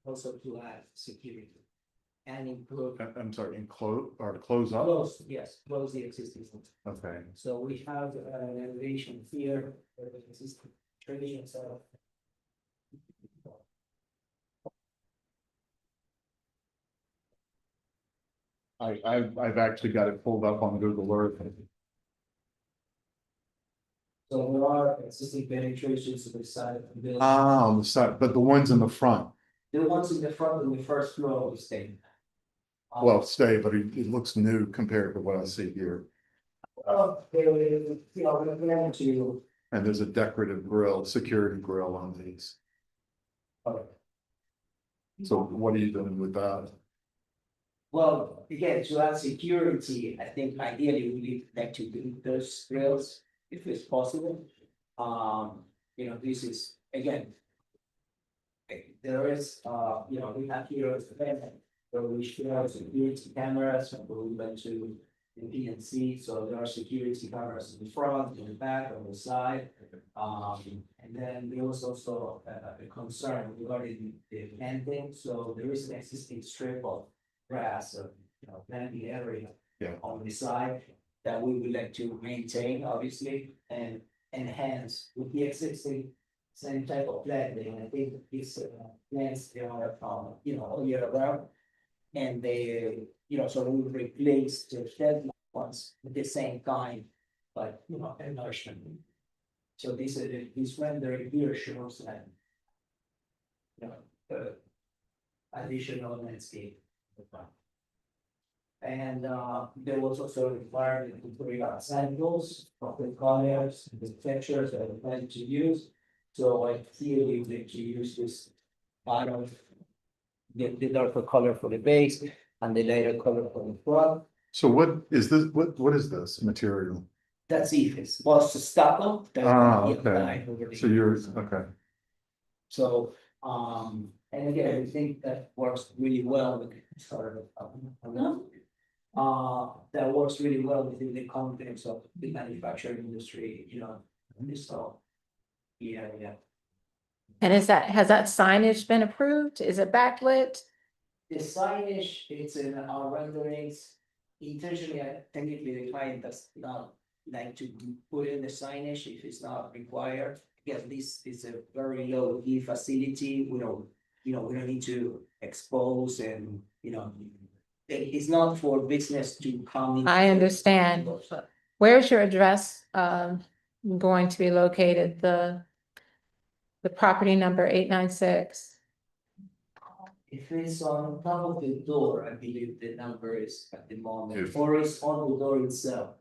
also to add security. And improve, I'm sorry, enclose or close up? close, yes, close the existing one. Okay, So we have an elevation here, where the existing tradition cell. I've actually got it pulled up on Google Earth. So there are existing penetrations to the side of the building. On the side, but the ones in the front, The ones in the front and the first floor will stay. well, stay, but it looks new compared to what I see here. They will, you know, we're going to. And there's a decorative grill, security grill on these. So what are you doing with that? Well, again, to add security, I think ideally we would like to do those grills if it's possible. You know, this is, again. There is, you know, we have here as a event where we share security cameras and we went to the PNC, so there are security cameras in the front, in the back, on the side. And then there was also a concern regarding the planting, so there is an existing strip of grass or, you know, planting area. Yeah. On the side that we would like to maintain, obviously, and enhance with the existing same type of planting. I think these plants, they are, you know, all year round. And they, you know, so we replace the dead ones with the same kind, but, you know, and nourishment. So this rendering here shows that. You know, additional landscape. And there was also a requirement to bring out samples of the colors, the textures that we plan to use. So I clearly would like to use this bottom. The darker color for the base and the lighter color for the front. So what is this, what is this material? That's Ephes. Well, it's a stucco. Okay. So you're, okay, So, and again, I think that works really well with, sorry, that works really well within the context of the manufacturing industry, you know, so. Yeah. And has that signage been approved? Is it backlit? The signage, it's in our renderings. Intentionally, technically, the client does not like to put in the signage if it's not required. Again, this is a very low E facility, we don't need to expose and, you know. It's not for business to come in. I understand. Where's your address going to be located? The property number 896. If it's on top of the door, I believe the number is at the moment, If- or it's on the door itself.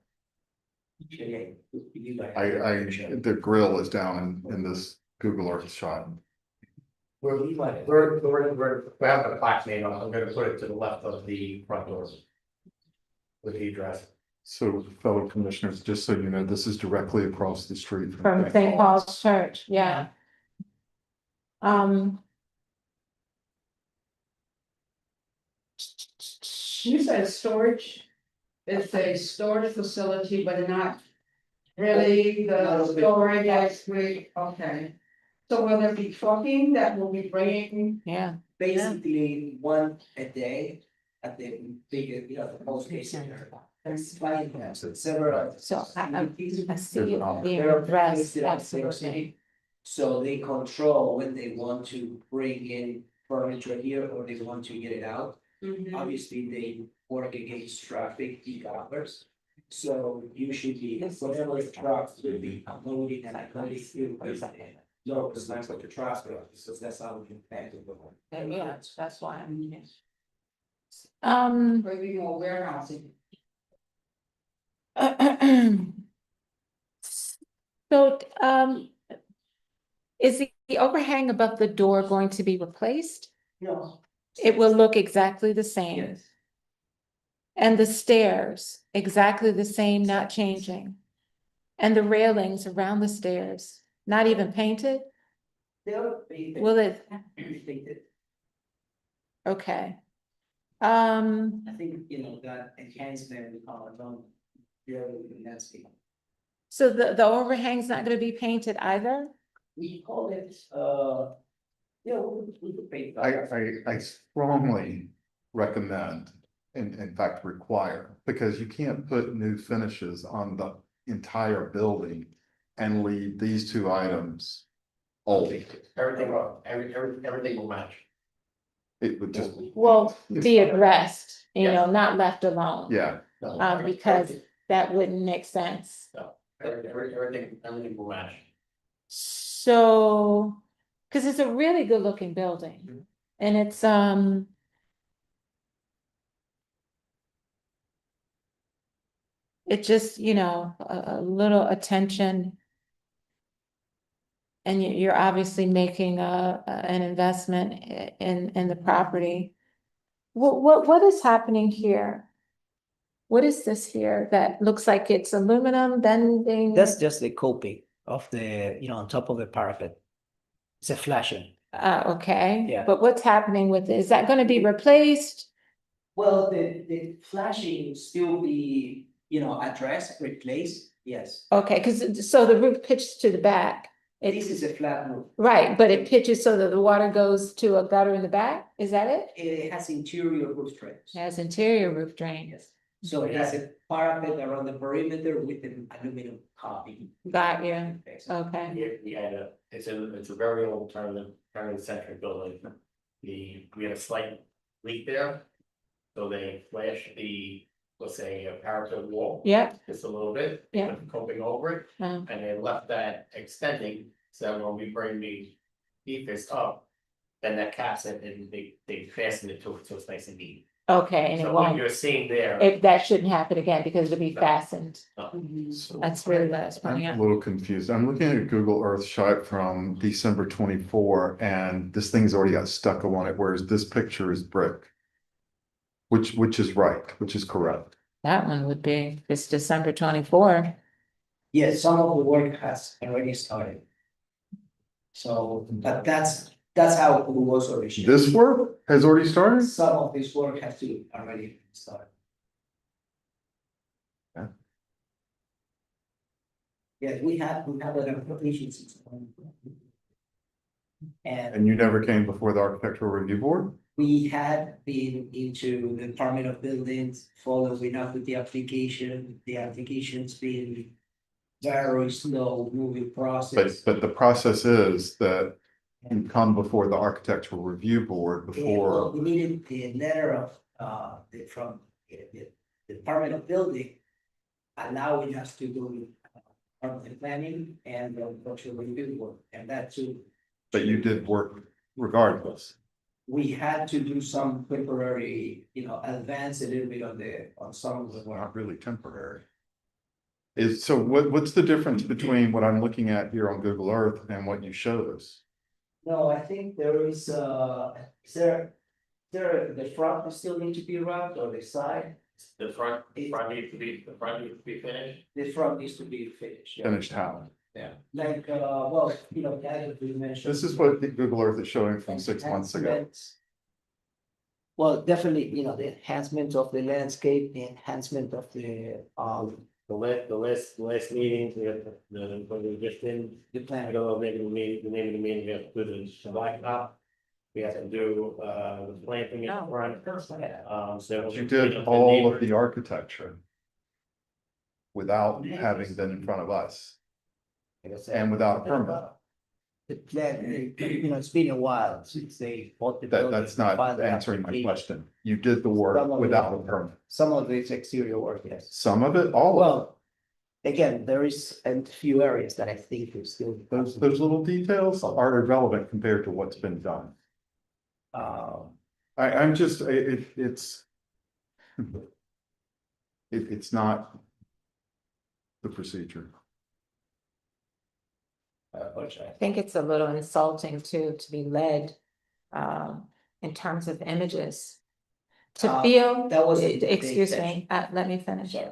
Okay, the grill is down in this Google Earth shot. Where we might. We have the plaque name on it. I'm gonna put it to the left of the front door. With the address. So fellow commissioners, just so you know, this is directly across the street. From St. Paul's Church, yeah. You said storage. It's a storage facility, but not really the storage as we, okay. So will there be trucking that will be bringing? Yeah. Basically, one a day at the bigger, you know, the post case center. That's fine, so several. So I see There's it an office. being They're addressed. listed as Absolutely. So they control when they want to bring in furniture here or they want to get it out. Obviously, they work against traffic peak hours. So usually, whatever the trucks will be unloading and unloading through. No, it's not like a traffic, so that's how we can back it. Yeah, that's why I'm here. Maybe more warehousing. So, is the overhang above the door going to be replaced? No. It will look exactly the same. Yes. And the stairs, exactly the same, not changing. And the railings around the stairs, not even painted? They'll be. Will it, Painted. okay. I think, you know, that enhancement, don't. Landscape. So the overhang's not gonna be painted either? We call it, Yeah, we could paint. I strongly recommend, in fact require, because you can't put new finishes on the entire building and leave these two items old. Everything will match. It would just, Well, be addressed, not left alone. yeah, Because that wouldn't make sense. Everything will match. So, because it's a really good looking building and it's, it just, a little attention. And you're obviously making an investment in the property. What is happening here? What is this here that looks like it's aluminum bending? That's just the coping of the, on top of the parapet. It's a flashing. Okay. Yeah. But what's happening with it? Is that gonna be replaced? Well, the flashing will still be, addressed, replaced, yes. Okay, because so the roof pitches to the back. This is a flat roof. Right, but it pitches so that the water goes to a gutter in the back? Is that it? It has interior roof drains. It has interior roof drain. Yes. So it has a parapet around the perimeter with an aluminum coping. Got you. Okay. It's a very old turn century building. We had a slight leak there. So they flashed let's say, a parapet wall. Yep. Just a little bit. Yeah. Put the coping over it, Um, and they left that extending, so when we bring the defaced up. Then that caps it and they fasten it to it, so it's nice and neat. Okay, and it So what won't, you're seeing there. that shouldn't happen again because it'll be fastened. so That's really what I was I'm pointing a out. little confused. I'm looking at a Google Earth shot from December 24, and this thing's already got stucco on it, whereas this picture is brick. Which is right, which is correct. That one would be this December 24. Yes, some of the work has already started. So, but that's how it was originally. This work has already started? Some of this work has to already start. Yeah. Yeah, we have an application system. And And you never came before the architectural review board? we had been into the Department of Buildings, following up with the application. The application's been very slow moving process. But the process is that you come before the architectural review board before, We needed the letter of, from the Department of Building. Allowing us to do permanent planning and the cultural review work, and that too. but you did work regardless. We had to do some temporary, advance a little bit on some of the Well, work. not really temporary. So what's the difference between what I'm looking at here on Google Earth and what you showed us? No, I think there is the front still need to be wrapped or the side? The front needs to be finished. The front needs to be finished. yeah. Finished how? Yeah, like, as we mentioned. This is what the Google Earth is showing from 6 months ago. enhancements. Well, definitely, the enhancement of the landscape, the enhancement of the The last meetings, we had when we just did, the I plan. don't know, maybe the name of the meeting, we have to do the blacktop. We have to do, the planting in front, so. You did all of the architecture without having been in front of us and without a permit. The plan, it's been a while since they bought the building. That's not filed the answering my application. question. You did the work without a permit. Some of it's exterior work, yes. Some of it, all of it. Well, again, there is a few areas that I think is still. Those little details are irrelevant compared to what's been done. I'm just, it's. It's not. The procedure. I think it's a little insulting too, to be led, in terms of images. To feel, that was the excuse intention. me, let me finish. Sorry.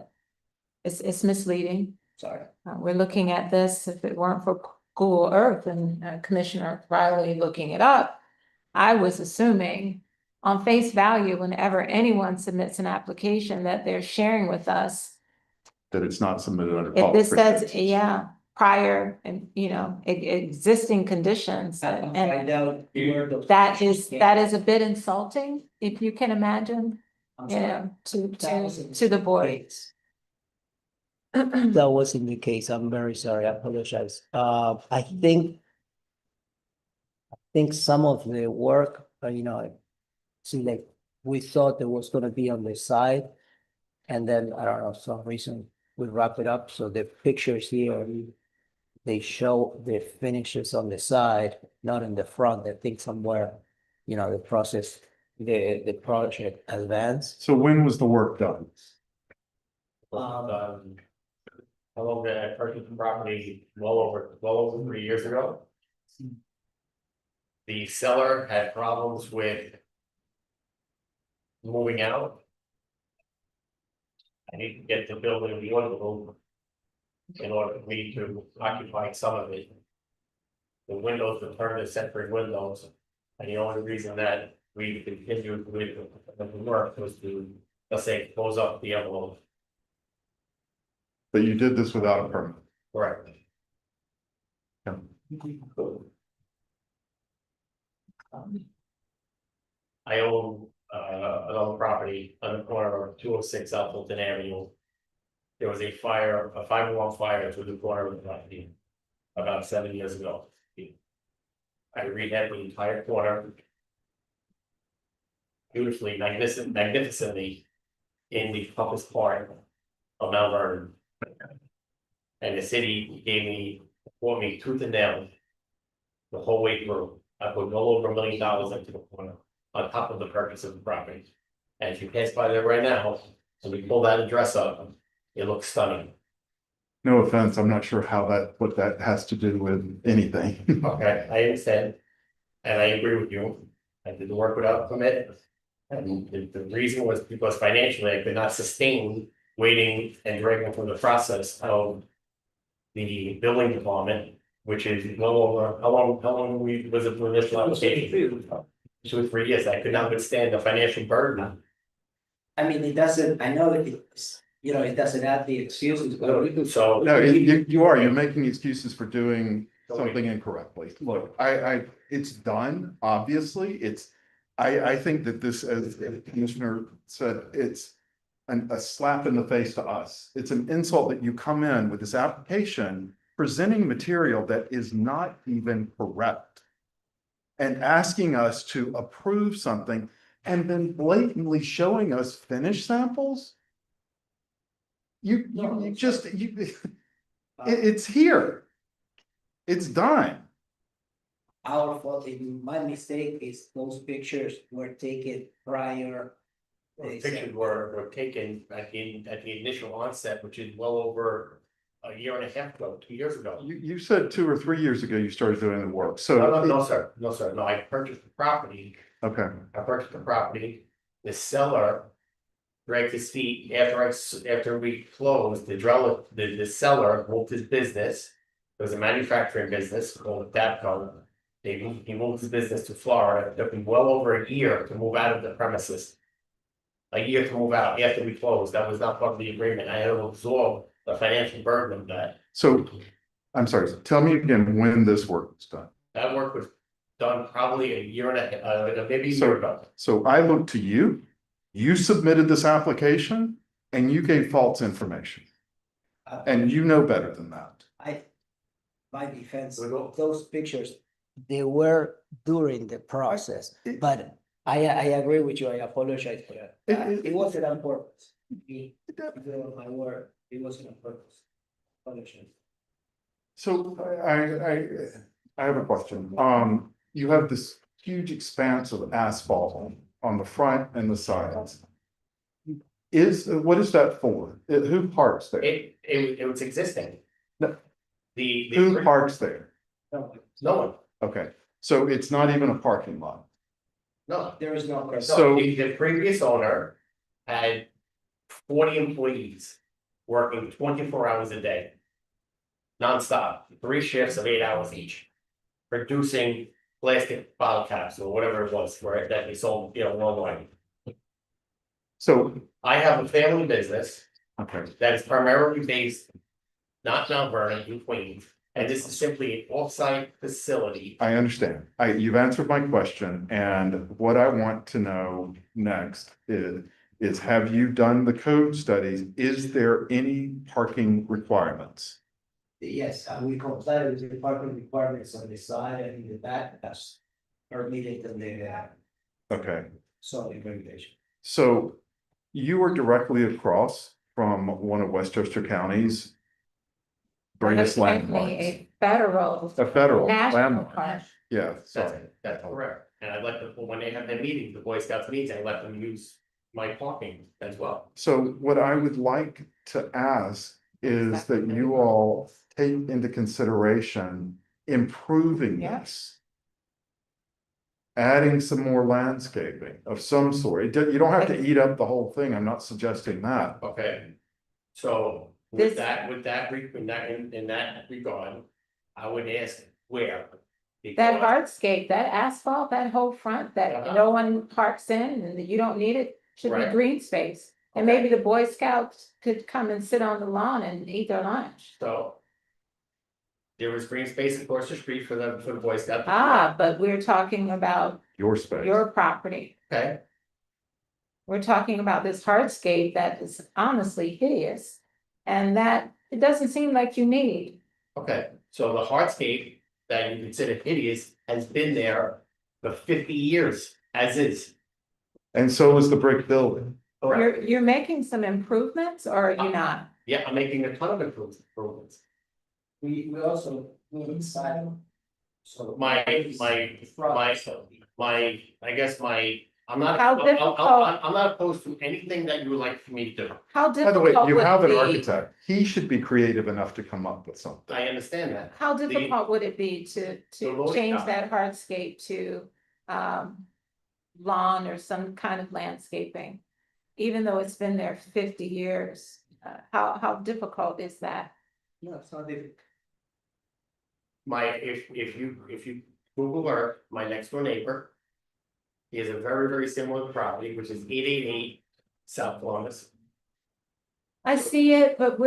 It's misleading. Sorry. We're looking at this, if it weren't for Google Earth and Commissioner Riley looking it up, I was assuming on face value, whenever anyone submits an application that they're sharing with us, That it's not submitted under. if this says, qualifications. yeah, prior and, existing conditions. I can And find out where those. that is a bit insulting, if you can imagine, I'm sorry. to the board. Case. That wasn't the case. I'm very sorry. I apologize. I think some of the work, see, like, we thought there was gonna be on the side. And then, I don't know, some reason we wrap it up, so the pictures here, they show the finishes on the side, not in the front. I think somewhere, the process, the project advanced. So when was the work done? How long did I purchase the property? Well over 3 years ago. The seller had problems with moving out. I need to get the building affordable in order for me to occupy some of it. The windows were turned to separate windows, and the only reason that we continued with the work was to, let's say, close up the envelope. But you did this without a permit. Correct. Yeah. I own another property on the corner of 206 South Fulton Avenue. There was a 501 fire through the corner of the property about 7 years ago. I rehabbed the entire corner beautifully, magnificently in the toughest part of Mount Vernon. And the city bought me tooth and nail the whole way through. I put well over $1 million into the corner on top of the purchase of the property. And if you pass by there right now, and we pull that address up, it looks stunning. No offense, I'm not sure what that has to do with anything. Okay, I understand. And I agree with you. I did the work without a permit. And the reason was because financially I could not sustain waiting and dragging through the process of the building department, which is well over, how long was it for initial application? 2 or 3 years. I could not withstand the financial burden. I mean, it doesn't, I know it's, it doesn't have the excuses, but we could. So. No, you're making excuses for doing something incorrectly. Look, it's done, obviously, I think that this, as the commissioner said, it's a slap in the face to us. It's an insult that you come in with this application presenting material that is not even correct and asking us to approve something and then blatantly showing us finished samples. It's here. It's done. Our fault, my mistake is those pictures were taken prior. The pictures were taken at the initial onset, which is well over a year and a half ago, 2 years ago. You said 2 or 3 years ago you started doing the work, so. No, sir, no, I purchased the property. Okay, I purchased the property, the seller dragged his feet after we closed, the seller moved his business. It was a manufacturing business called Dabco. He moved his business to Florida. It took him well over a year to move out of the premises. A year to move out after we closed. That was not part of the agreement. I had to absorb the financial burden of that. so I'm sorry, tell me again when this work was done. That work was done probably a year and a half, maybe a year ago. So I looked to you, you submitted this application and you gave false information. And you know better than that. My defense, We will. those pictures, they were during the process, but I agree with you, I apologize for that. It wasn't on purpose. My word, it wasn't on purpose. Apologize. So I have a question. You have this huge expanse of asphalt on the front and the sides. What is that for? Who parks there? It was existing. No. The Who parks there? No, No one, Okay, so it's not even a parking lot. no. there is no. person. So the previous owner had 40 employees working 24 hours a day. Nonstop, 3 shifts of 8 hours each, producing plastic bottle caps or whatever it was for it that they sold, worldwide. So, I have a family business okay, that is primarily based not Mount Vernon, in Queens. And this is simply an off-site facility. I understand. You've answered my question, and what I want to know next is have you done the code studies? Is there any parking requirements? Yes, we comply with the parking requirements on the side and in the back, that's permitted in the Okay, zoning regulation. so you are directly across from one of Westchester County's greatest But it's technically landmarks. a federal. A federal National landmark. park. Yeah, That's, sorry. that's correct. And I let them, when they have their meetings, the Boy Scouts meetings, I let them use my parking as well. So what I would like to ask is that you all take into consideration improving Yeah. this. Adding some more landscaping of some sort. You don't have to eat up the whole thing. I'm not suggesting that. Okay. So This- with that, in that regard, I would ask where. That Because- hardscape, that asphalt, that whole front that Uh-huh. no one parks in and you don't need it, should be Right. green space. And Okay. maybe the Boy Scouts could come and sit on the lawn and eat their lunch. So. There was green space across the street for the Boy Scouts. Ah, but we're talking about Your space. your property. Okay, We're talking about this hardscape that is honestly hideous. And that, it doesn't seem like you need. okay, so the hardscape that you consider hideous has been there for 50 years, as is. And so is the brick building. Correct. You're making some improvements or are you not? Yeah, I'm making a ton of improvements. We also, we inside them. So. My, I guess I'm not, How difficult- I'm not opposed to anything that you would like for me to do. How By the way, difficult you would have it an be? architect. He should be creative enough to come up with something. I understand that. How difficult would it be The to loading change dock. that hardscape to lawn or some kind of landscaping? Even though it's been there 50 years, how difficult is that? No, it's not difficult. If you Google Earth, my next door neighbor. He has a very, very similar property, which is 888 South Columbus. I see it, but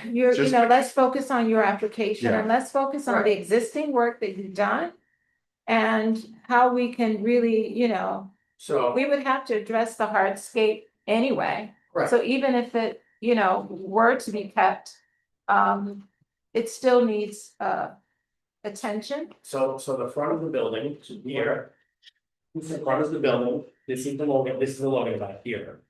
you Just- know, let's focus on your application Yeah. and let's focus on the Right. existing work that you've done. And how we can really, you know, So, we would have to address the hardscape anyway. correct, So even if it, you know, were to be kept, it still needs attention. so the front of the building here. The front of the building, this is the loading dock here.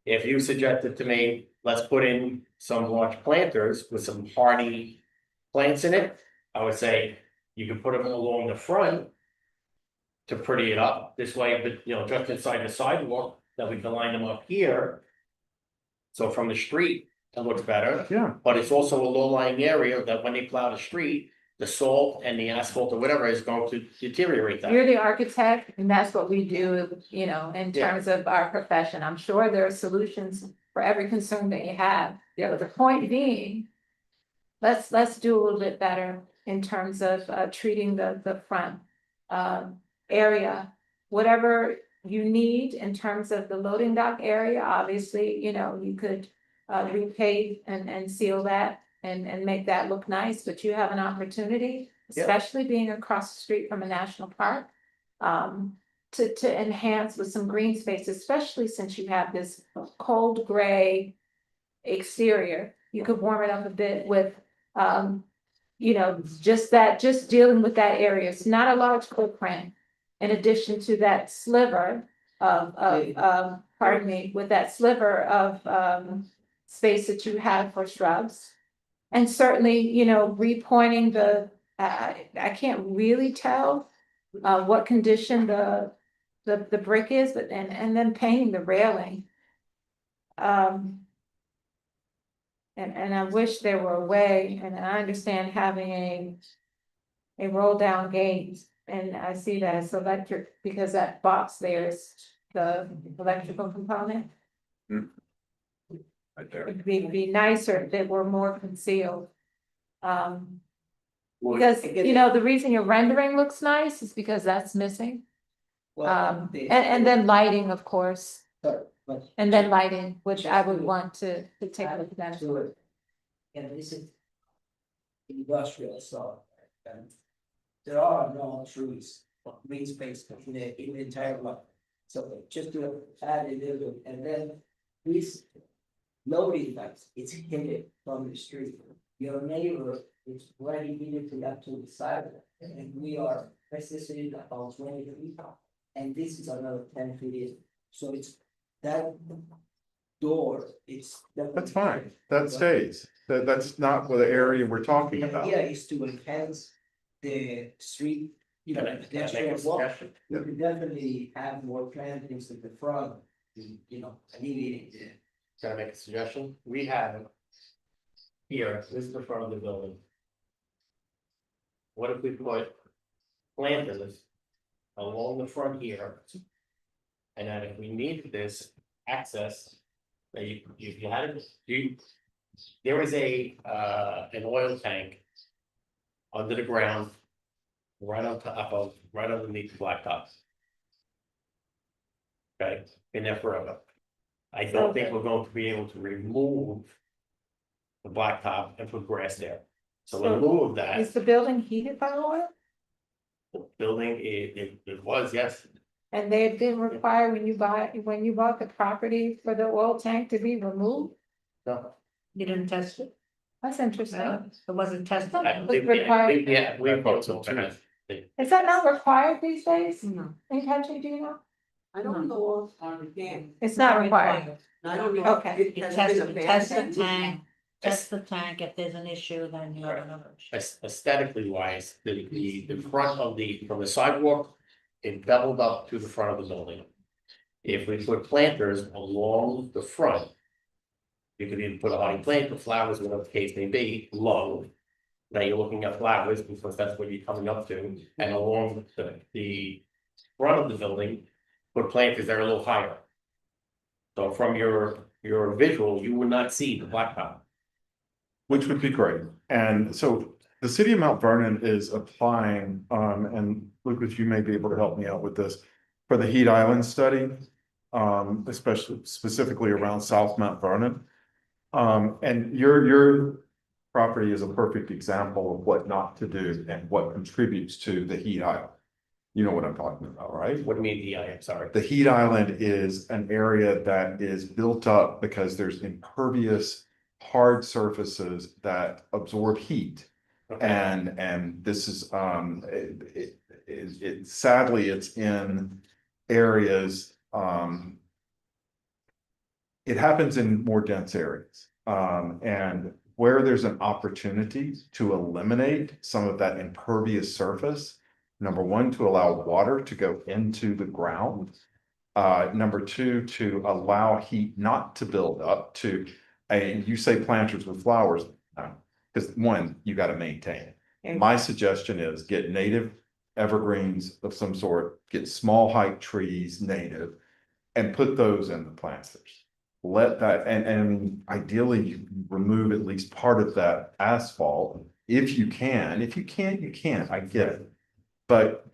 If you suggested to me, let's put in some large planters with some hardy plants in it, I would say you can put them along the front. To pretty it up this way, but just inside the sidewalk, that we can line them up here. So from the street, it looks better, Yeah, but it's also a low-lying area that when they plow the street, the salt and the asphalt or whatever is going to deteriorate that. You're the architect and that's what we do, you know, in Yeah. terms of our profession. I'm sure there are solutions for every concern that you have. Yeah. But the point being, let's do a little bit better in terms of treating the front area. Whatever you need in terms of the loading dock area, obviously, you know, you could repave and seal that and make that look nice, but you have an opportunity, Yeah. especially being across the street from a national park, to enhance with some green space, especially since you have this cold gray exterior. You could warm it up a bit with, you know, just dealing with that area. It's not a large footprint. In addition to that sliver of, pardon me, with that sliver of, space that you have for shrubs. And certainly, you know, repointing I can't really tell, what condition the brick is, but and then painting the railing. And I wish there were a way, and I understand having a roll down gate, and I see that as electric, because that box there is the electrical component. right there. It'd be nicer if it were more concealed. Well, Because, I get you it. know, the reason your rendering looks nice is because that's missing. Well, And then lighting, of course, Sorry, but and then lighting, which I would want to take a look at. to and this is industrial, so, there are no trees, or green space in the entire lot. So just to add a little, and then this loading lights, it's hidden from the street. Your neighbor is right immediately up to the side, and we are resisting about 20 feet. And this is another 10 feet in, so it's that door, it's. That's fine, that stays, that's not the area we're talking The about. idea is to enhance the street, you know, Can I make pedestrian a walk. suggestion? We could definitely have more plantings at the front, you know, alleviate the. Can I make a suggestion? We have. Here, this is the front of the building. What if we put planters along the front here? And then if we need this access, that you had it, there is an oil tank. Under the ground. Right on top of, right underneath the blacktop. Okay, been there forever. I don't think we're going to be able to remove. The blacktop and put grass there. So in lieu of that, Is the building heated by oil? the building, it was, yes, And they didn't require when you bought the property for the oil tank to be removed? no. You didn't test it? That's interesting. It wasn't tested. I It's believe- required. Yeah, we I thought so too. Is that not required these days? No. In country, do you know? I don't know again. It's not required. I don't know. Okay. You test the tank, test the tank, if there's an issue, then you have another issue. Aesthetically wise, the front of from the sidewalk, it beveled up to the front of the building. If we put planters along the front. You could either put a hardy plant or flowers, whatever the case may be, low. Now you're looking at flowers because that's what you're coming up to, and along the front of the building, put planters that are a little higher. So from your visual, you would not see the blacktop. Which would be great, and so the city of Mount Vernon is applying, and Lucas, you may be able to help me out with this. For the Heat Island study, especially specifically around South Mount Vernon. And your property is a perfect example of what not to do and what contributes to the heat island. You know what I'm talking about, right? What do you mean, I'm sorry. The heat island is an area that is built up because there's impervious hard surfaces that absorb heat. Okay. And this is, sadly, it's in areas, it happens in more dense areas. And where there's an opportunity to eliminate some of that impervious surface, number one, to allow water to go into the ground. Number two, to allow heat not to build up you say planters with flowers, because one, you got to maintain it. My suggestion is get native evergreens of some sort, get small height trees native, and put those in the planters. Let that, and ideally you remove at least part of that asphalt if you can. If you can't, you can't. I get it. But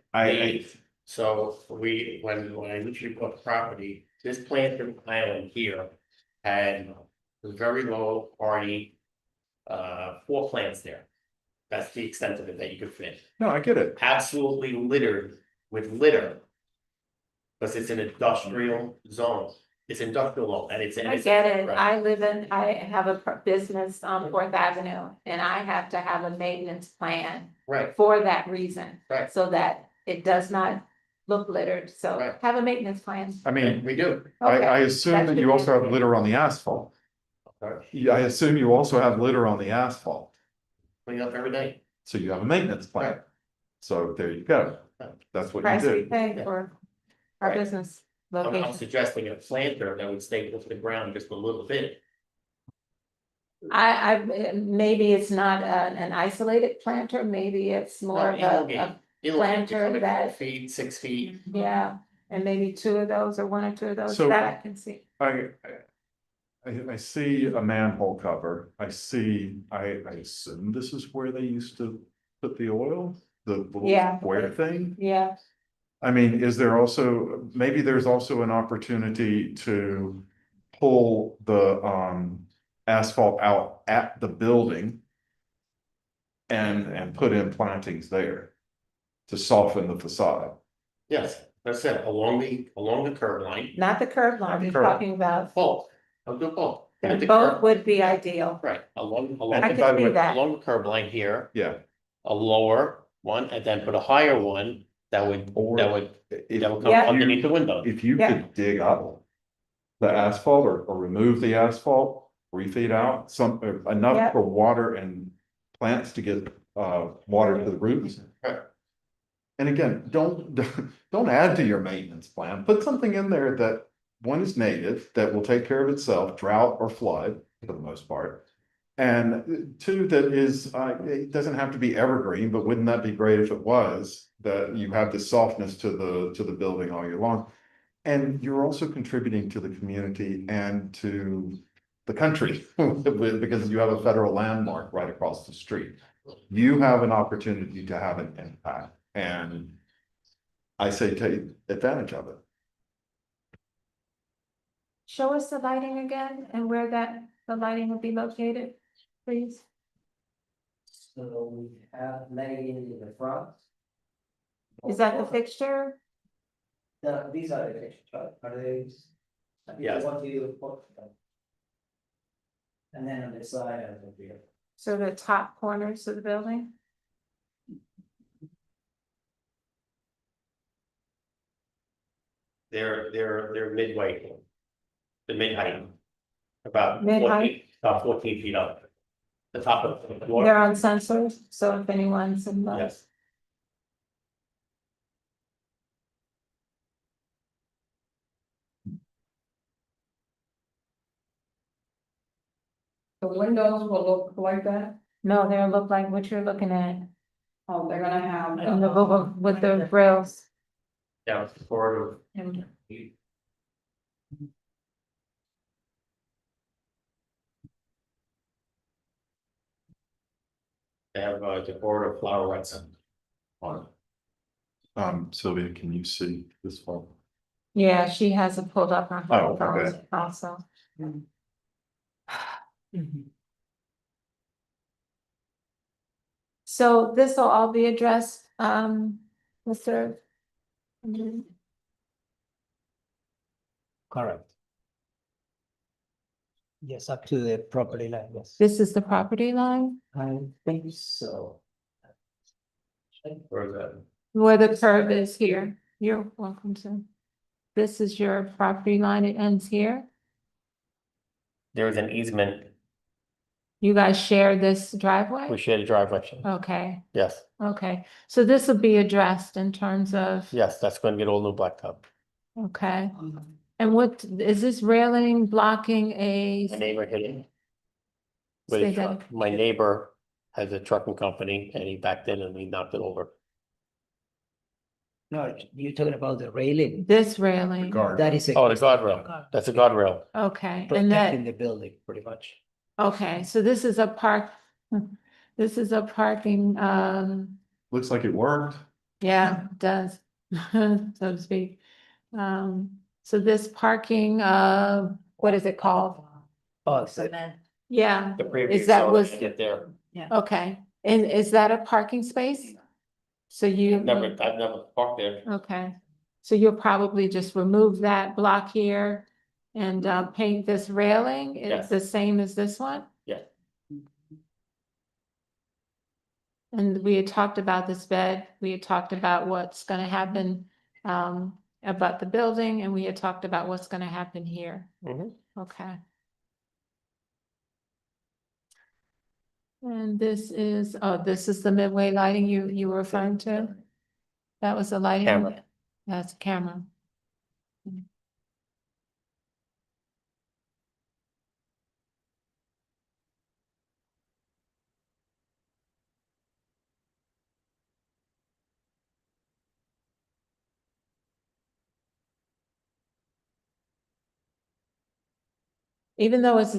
So when I literally bought the property, this planter island here had very low hardy, 4 plants there. That's the extent of it that you could fit. no, I get it. Absolutely littered with litter. Because it's an industrial zone. It's industrial zone and it's. I get it. Right. I have a business on 4th Avenue and I have to have a maintenance plan Right, for that reason. Right. So that it does not look littered. So Right. have a maintenance plan. I mean, we do. Okay. I assume that you also have litter on the asphalt. Right. Yeah, I assume you also have litter on the asphalt. Clean up every day. So you have a maintenance plan. Right. So there you go. That's what you Price we do. pay Yeah. for our Right. business I'm location. suggesting a planter that would stay close to the ground just a little bit. Maybe it's not an isolated planter, maybe it's more of a, planter that- 4 feet, 6 feet. yeah. And maybe 2 of those or 1 or 2 of those So- that I can see. I see a manhole cover. I assume this is where they used to put the oil, the little Yeah. square thing. Yeah, I mean, is there also, maybe there's also an opportunity to pull asphalt out at the building and put in plantings there to soften the facade. Yes, that's it, along the curb line, Not the curb line, we're Correct. talking about, both, I'll do both. At the both curb- would be ideal. Right, along I And could by the see way- that. along the curb line here, Yeah. a lower one, and then put a higher one that would, Or that would if come Yeah. underneath the window. if you Yeah. could dig up the asphalt or remove the asphalt, 3 feet out, Yeah. enough for water and plants to get water to the roots. Right. And again, don't add to your maintenance plan. Put something in there that one is native, that will take care of itself, drought or flood for the most part. And two, that is, it doesn't have to be evergreen, but wouldn't that be great if it was? That you have the softness to the building all year long. And you're also contributing to the community and to the country because you have a federal landmark right across the street. You have an opportunity to have an impact, and I say take advantage of it. Show us the lighting again and where the lighting would be located, please. So we have lighting in the front. Is that the fixture? These are the fixtures, right? Are they? Yes. What do you put? And then on the side of the rear. So the top corners of the building? They're midway. The mid height. About Mid-height? 14 feet up. The top of the floor. They're on sensors, so if anyone's in the. Yes, The windows will look like that. No, they'll look like what you're looking at Oh, they're gonna have. in the Google with the grills. down to the corridor. They have the corridor flowerettes on it. Sylvia, can you see this far? Yeah, she has it pulled up on her Oh, phone okay. also. So this will all be addressed, Mr. Correct. Yes, up to the property line, yes. This is the property line I think so. Where is that? where the curb is here. You're welcome to. This is your property line. It ends here. There is an easement, You guys share this driveway? we share the driveway. Okay, Yes, okay. So this will be addressed in terms of, yes, that's going to get all new blacktop. okay. And what, is this railing blocking My a? neighbor hit it. With Say a that truck. My neighbor has a trucking company and he backed in and he knocked it over. No, you're talking about the railing. This railing, Guard. That is. Oh, the guardrail, that's a guardrail. okay, and Protecting that, the building, pretty much. okay, so this is a this is a parking, Looks like it worked. yeah, it does, so to speak. So this parking, what is it called? Oh, Yeah, The previous that owner was- did get there. okay, and is that a parking space? So you. I've never parked there. Okay, so you'll probably just remove that block here and paint this railing? It's Yes. the same as this one? Yeah. And we had talked about this bed, we had talked about what's gonna happen about the building, and we had talked about what's gonna happen here. Mhm. Okay. And this is, oh, this is the midway lighting you were referring to? That was the lighting? Camera. That's a camera. Even though it's,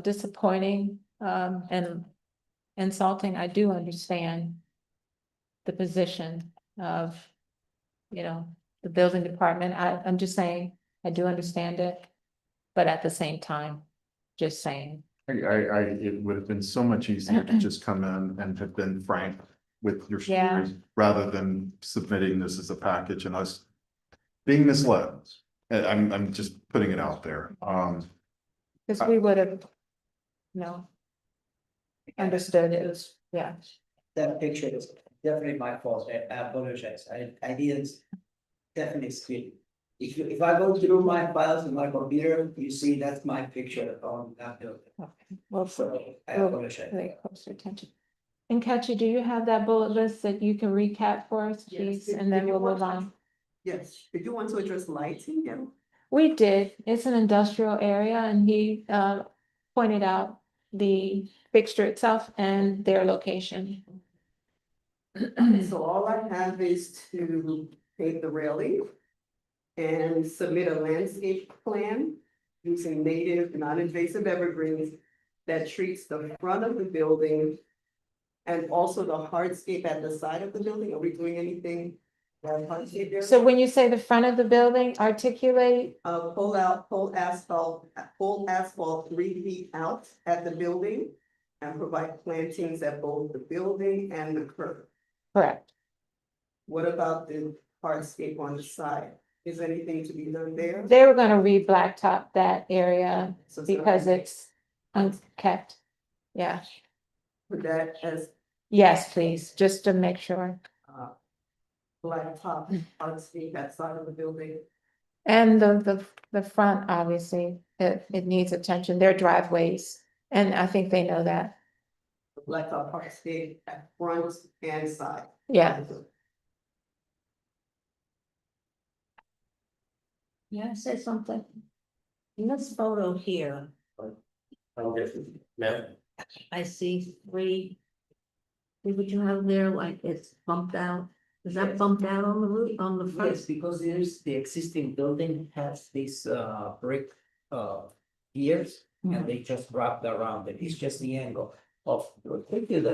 disappointing, and insulting, I do understand the position of, the building department. I'm just saying, I do understand it. But at the same time, Just saying. It would have been so much easier to just come in and have been frank with your Yeah. stories, rather than submitting this as a package and us being misled. I'm just putting it out there. Because we would have, no, understood it was, yeah. That picture is definitely my fault, I apologize, I didn't definitely screen. If I go through my files in my computer, you see that's my picture on that building, Okay. Well, so I Well, apologize. pay closer attention. And Kathy, do you have that bullet list that you can recap for us, Yes. please, Did- and then did you we'll move want- on? Yes, did you want to address lighting? Yeah. We did, it's an industrial area and he pointed out the fixture itself and their location. So all I have is to paint the railing and submit a landscape plan using native, non-invasive evergreens that treats the front of the building and also the hardscape at the side of the building. Are we doing anything? Hardscape there? So when you say the front of the building, articulate, Pull asphalt 3 feet out at the building and provide plantings at both the building and the curb. correct. What about the hardscape on the side? Is anything to be done there? They were gonna re-blacktop that area So because it's unkept. Yeah, Put that as yes, please, just to make sure. blacktop hardscape that side of the building. And the front, obviously, it needs attention, their driveways, and I think they know that, Blacktop hardscape at front and side. yeah. Yeah, say something. In this photo here, I'll get, ma'am, I see three. See what you have there, like it's bumped out, is that bumped out on the roof, on the front? Yes, because there's the existing building has this brick piers and they just wrapped around it, it's just the angle of.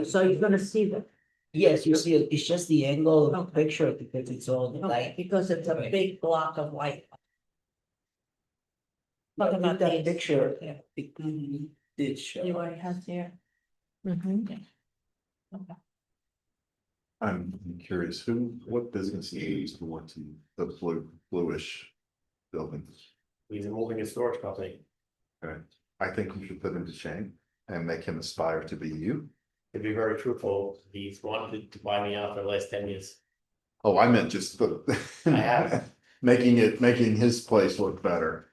So you're gonna see that, Yes, you see, it's just the angle of the Okay. picture because it's all okay, light. because it's a big block of white. But Talking about that these. picture, Yeah. it did show. You already have here. Mhm. I'm curious, what business is going to the bluish buildings? he's a moving and storage company. Okay, I think you should put him to shame and make him aspire to be you. To be very truthful, he's wanted to buy me out for the last 10 years. Oh, I meant just the. I have. Making his place look better.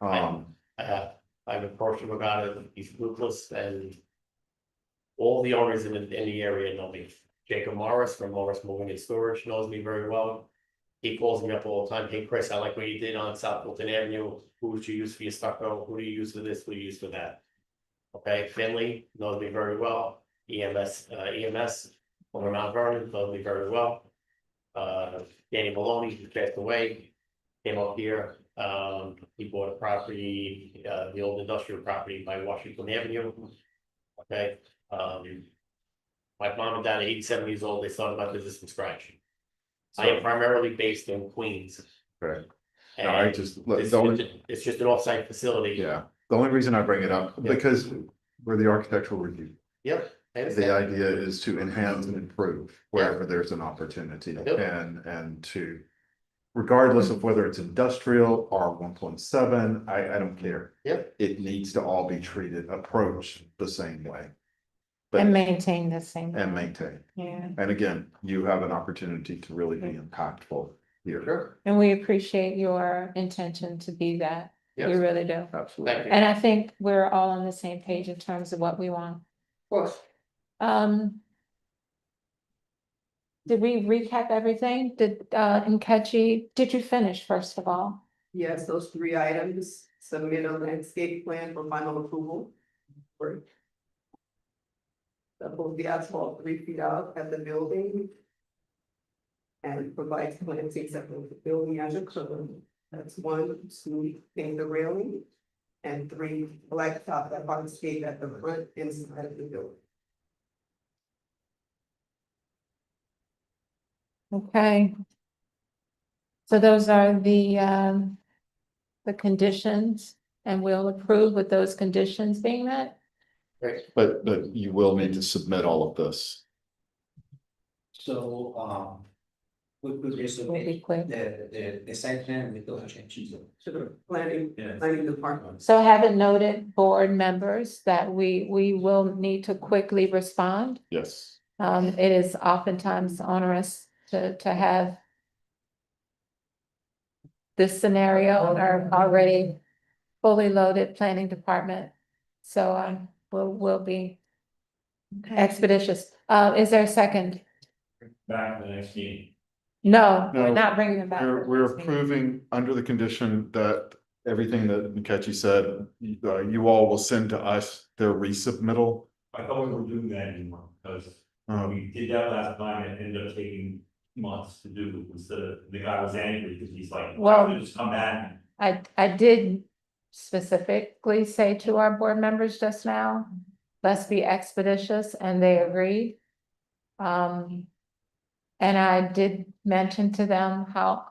I've approached him about it, he's ruthless and. All the owners in the area know me. Jacob Morris from Morris Moving and Storage knows me very well. He calls me up all the time, hey Chris, I like what you did on South Milton Avenue, who would you use for your stucco, who do you use for this, who do you use for that? Okay, Finley knows me very well, EMS, over Mount Vernon, knows me very well. Danny Maloney, who passed away, came up here, he bought a property, the old industrial property by Washington Avenue. Okay, my mom and dad are 87 years old, they started my business from scratch. I am primarily based in Queens. Right. No, I And just, it's just an off-site facility. yeah, the only reason I bring it up, Yeah. because we're the architectural review. Yep. I The understand. idea is to enhance and improve wherever there's an opportunity Yep. and to. Regardless of whether it's industrial or 1.7, I don't care. Yep. It needs to all be treated, approached the same way. But, And maintain the same. and maintain. Yeah, And again, you have an opportunity to really be impactful here. Sure. and we appreciate your intention to be that, we Yes. really do. Absolutely. Thank you. And I think we're all on the same page in terms of what we want. Of course. Did we recap everything? Did, Nkechi, did you finish first of all? Yes, those 3 items, submit a landscape plan for final approval. Great. Double the asphalt 3 feet out at the building. And provide plantings at both the building and the curb. That's 1, 2, paint the railing. And 3, blacktop that hardscape at the front and side of the building. Okay. So those are the conditions. and we'll approve with those conditions being met. But you will need to submit all of this. So, we just We'll be submit quick. the site plan with those changes. To the planning department. So have it noted, board members, that we will need to quickly respond. Yes. It is oftentimes onerous to have this scenario in our already fully loaded planning department. So, we'll be expeditious. Is there a second? Back to the next meeting. No, we're No, not bringing them back. We're approving under the condition that everything that Nkechi said, you all will send to us their resubmittal. I thought we were doing that anymore, because we did that last time, and it ended up taking months to do, instead of, the guy was angry, because he's like, Well- why don't you just come back? I did specifically say to our board members just now, let's be expeditious, and they agreed. And I did mention to them how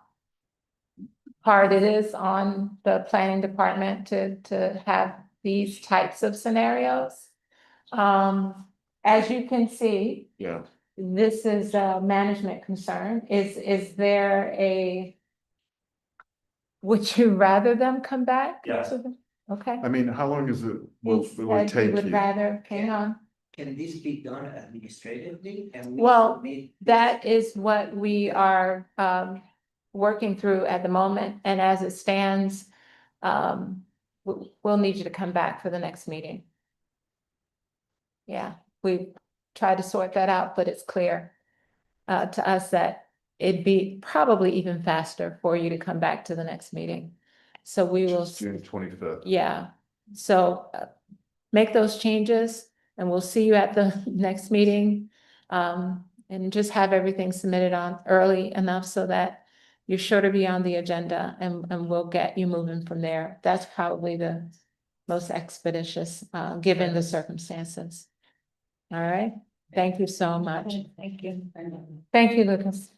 hard it is on the planning department to have these types of scenarios. As you can see, Yeah. this is a management concern. Is there would you rather them come back? Yes. Okay. I mean, how long is it, will You it would said you take would you? rather, hang on. Can this be done administratively? And we Well, submit- That is what we are working through at the moment, and as it stands, we'll need you to come back for the next meeting. Yeah, we tried to sort that out, but it's clear to us that it'd be probably even faster for you to come back to the next meeting. So we will. June 25th. Yeah, so make those changes and we'll see you at the next meeting. And just have everything submitted on early enough so that you're sure to be on the agenda and we'll get you moving from there. That's probably the most expeditious, given the circumstances. All right, thank you so much. Thank you. Thank you, Lucas.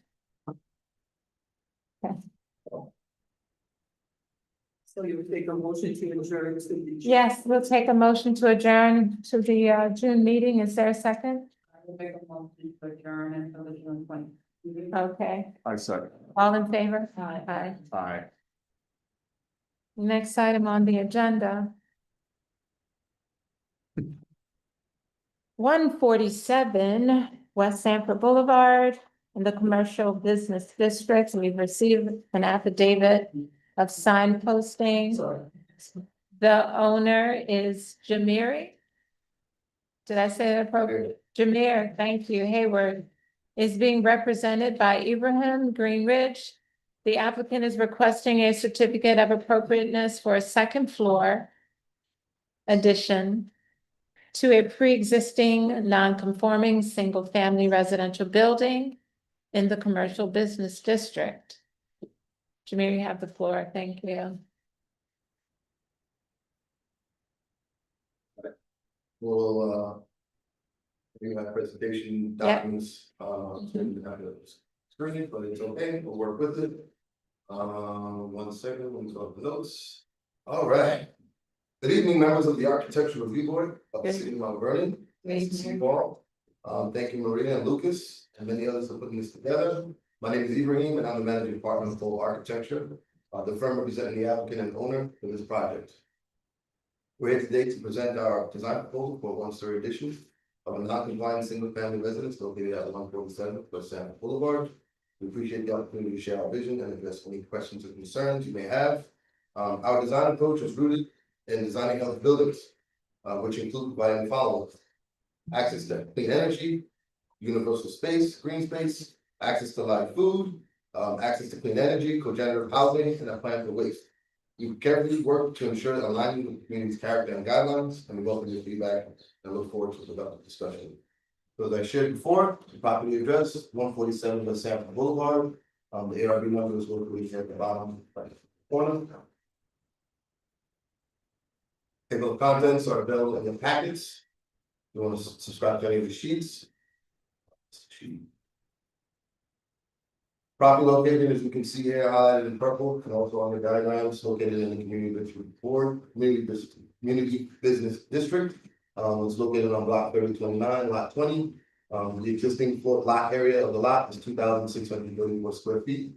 So you would take a motion to adjourn to the. Yes, we'll take a motion to adjourn to the June meeting. Is there a second? I will make a motion to adjourn until the June 20. Okay, I second. all in favor? Aye. Aye. Next item on the agenda. 147 West Sanford Boulevard in the Commercial Business District. We've received an affidavit of signposting. The owner is Jamiri. Did I say that appropriate? Jameer, thank you. Hayward is being represented by Ibrahim Greenridge. The applicant is requesting a certificate of appropriateness for a second floor addition to a pre-existing non-conforming single-family residential building in the Commercial Business District. Jameer, you have the floor. Thank you. We'll, we have presentation Yeah. documents, and have a screen, but it's okay, we'll work with it. 1 second, let me go up the notes. All right. Good evening, members of the Architectural Review Board of the Good. City of Mount Vernon. Nice to see you all. Thank you, Maria and Lucas, and many others for putting this together. My name is Ibrahim, and I'm the managing partner for architecture, the firm representing the applicant and owner for this project. We're here today to present our design proposal for a one-story addition of a non-compliant single-family residence located at 147 West Sanford Boulevard. We appreciate the opportunity to share our vision and address any questions or concerns you may have. Our design approach is rooted in designing healthy buildings, which include providing the following: access to clean energy, universal space, green space, access to live food, access to clean energy, cogenerative housing, and a plan for waste. We carefully work to ensure that alignment with the community's character and guidelines, and we welcome your feedback and look forward to a productive discussion. So as I shared before, the property address, 147 West Sanford Boulevard. The ARB number is located at the bottom right corner. Table of contents are available in the packets. You want to subscribe to any of the sheets. Property located, as you can see here, highlighted in purple, and also on the diagrams, located in the community business district. It's located on block 3029, lot 20. The existing floor lot area of the lot is 2,634 square feet.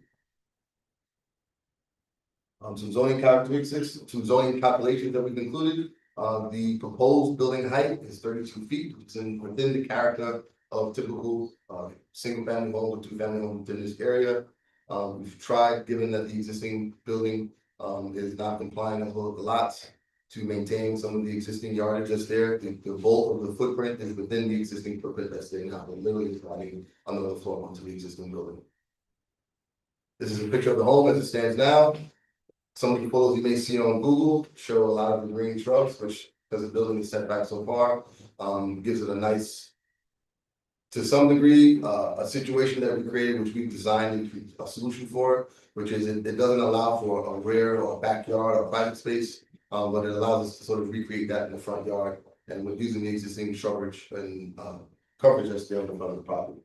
Some zoning characteristics, some zoning calculations that we've included. The proposed building height is 32 feet, it's within the character of typical single family home or two family home within this area. We've tried, given that the existing building is not complying as well as the lots, to maintain some of the existing yardage that's there. The bulk of the footprint is within the existing footprint that's there now. We're literally providing another floor onto the existing building. This is a picture of the home as it stands now. Some of the photos you may see on Google show a lot of the green shrubs, which, because the building is set back so far, gives it a nice, to some degree, a situation that we created, which we've designed a solution for, which is it doesn't allow for a rear or backyard or private space, but it allows us to sort of recreate that in the front yard, and we're using the existing shrubbery and coverage that's there in the front of the property.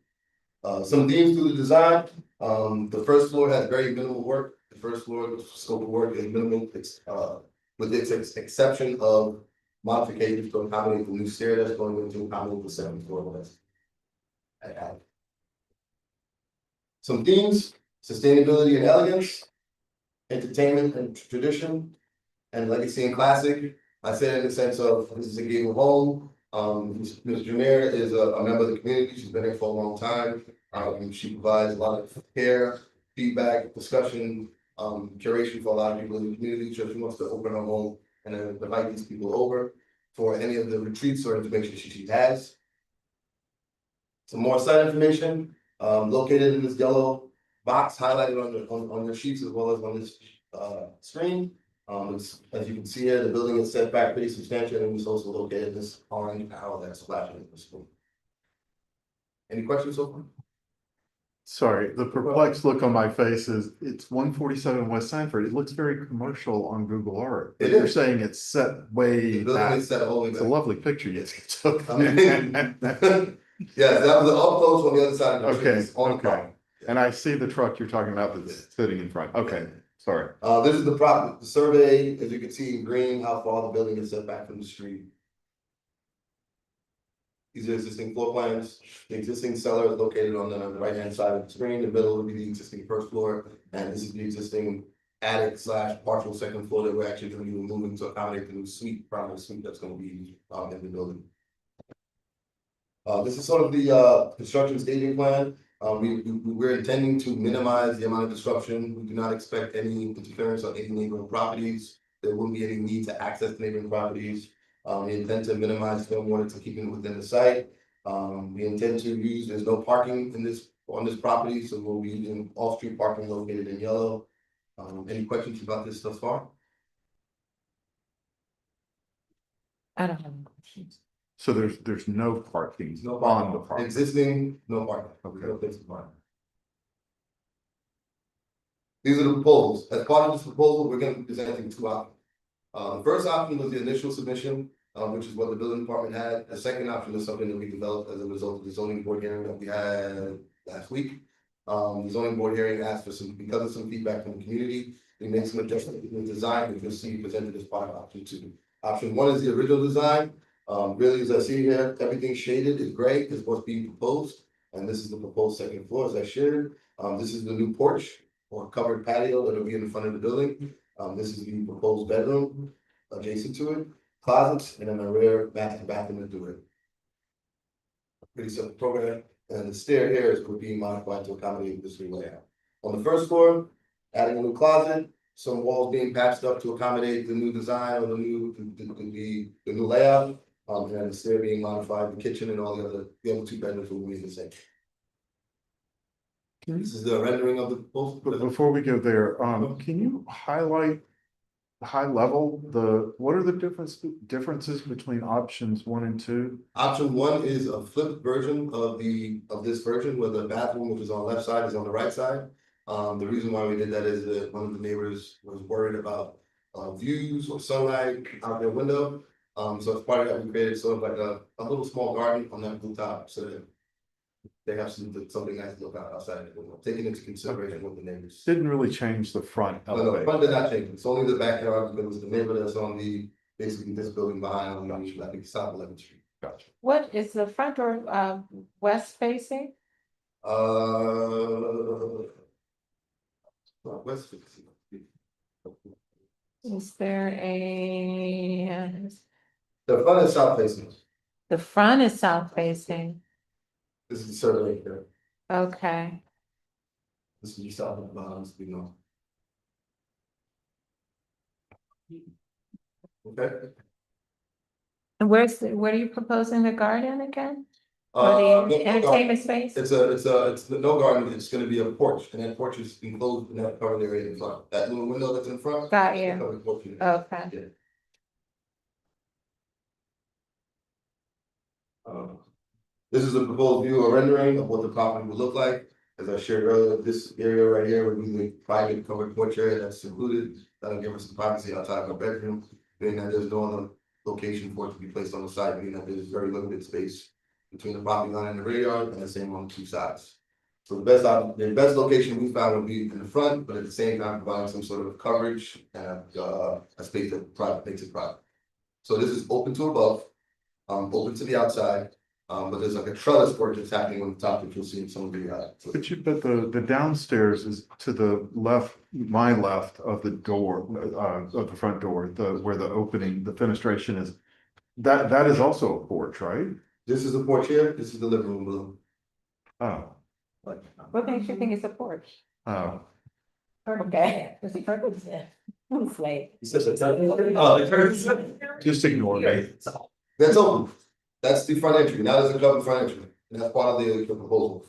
Some themes to the design. The first floor has very minimal work. The first floor scope of work is minimal, with the exception of modifications to accommodate the new stair that's going into accommodate the second floor. That's some themes: sustainability and elegance, entertainment and tradition, and legacy and classic. I say it in the sense of this is a gable home. Ms. Jameer is a member of the community. She's been here for a long time. She provides a lot of care, feedback, discussion, curation for a lot of people in the community. So she wants to open her home and invite these people over for any of the retreats or information she has. Some more site information, located in this yellow box highlighted on your sheets as well as on this screen. As you can see here, the building is set back pretty substantial, and it's also located in this orange arrow that's flashing in the screen. Any questions so far? Sorry, the perplexed look on my face is, it's 147 West Sanford. It looks very commercial on Google Earth. But It you're is. saying it's set way The building back. is set all the way It's a back. lovely picture you took. Yes, that was the up close on the other side of the Okay, trees on the okay. property. And I see the truck you're talking about that's sitting in front. Okay, sorry. This is the property, the survey, as you can see in green, how far the building is set back from the street. These are existing floor plans. The existing cellar is located on the right-hand side of the screen. The middle will be the existing first floor, and this is the existing attic / partial second floor that we're actually going to be removing to accommodate the new suite, primary suite that's going to be in the building. This is sort of the construction staging plan. We're intending to minimize the amount of disruption. We do not expect any interference on any neighboring properties. There won't be any need to access neighboring properties. We intend to minimize stormwater to keeping it within the site. We intend to use, there's no parking on this property, so we'll be using off-street parking located in yellow. Any questions about this thus far? I don't have any questions. So there's no parking No on parking. the property. Existing, no parking. Okay. No place to park. These are the proposals. As part of this proposal, we're going to be presenting two options. The first option was the initial submission, which is what the building department had. The second option is something that we developed as a result of the zoning board hearing that we had last week. The zoning board hearing asked for because of some feedback from the community, we made some adjustments in the design, which you'll see presented as part of option 2. Option 1 is the original design. Really, as I see here, everything shaded is gray, is what's being proposed. And this is the proposed second floor, as I shared. This is the new porch or covered patio that will be in the front of the building. This is the proposed bedroom adjacent to it, closets, and then a rear bathroom into it. Pretty simple program. And the stair here is being modified to accommodate this new layout. On the first floor, adding a new closet, some walls being patched up to accommodate the new design or the new layout. And then the stair being modified, the kitchen and all the other 2 bedrooms will remain the same. This is the rendering of the proposal. But before we go there, can you highlight high level, what are the differences between options 1 and 2? Option 1 is a flipped version of this version, where the bathroom, which is on the left side, is on the right side. The reason why we did that is that one of the neighbors was worried about views or sunlight out their window. So as part of that, we created sort of like a little small garden on that rooftop, so that they have something nice to look out outside, taking into consideration what the neighbors. Didn't really change the front No, the front elevation. did not change, it's only the backyard, because the neighbor that's on basically this building behind, on I think South 11th Street. Gotcha. What is the front door, west facing? West 50. Is there a, The front is south facing, the front is south facing, this is the survey here, okay. this is south of the bottom, you know. Okay. And where are you proposing the garden again? Or No the garden. entertainment space? It's no garden, it's gonna be a porch, and that porch is enclosed in that covered area in front, that little window that's in front. Got is a you. covered porch unit. Okay, Yeah. This is a proposed view or rendering of what the property would look like. As I shared earlier, this area right here would be the private covered porch area that's secluded, that'll give us some privacy outside of our bedroom. Being that there's no other location for it to be placed on the side, meaning that there's very limited space between the property line and the rear yard, and the same on the two sides. So the best location we found would be in the front, but at the same time providing some sort of coverage and a space that makes it private. So this is open to above, open to the outside, but there's like a trellis work that's happening on the top that you'll see in some of the. But the downstairs is to the left, my left of the door, of the front door, where the opening, the fenestration is. That is also a porch, right? This is the porch here, this is the living room below. Oh, what makes you think it's a porch? oh, Okay. Wait. just ignore me. That's open, that's the front entry, now there's a covered front entry, and that's part of the proposal.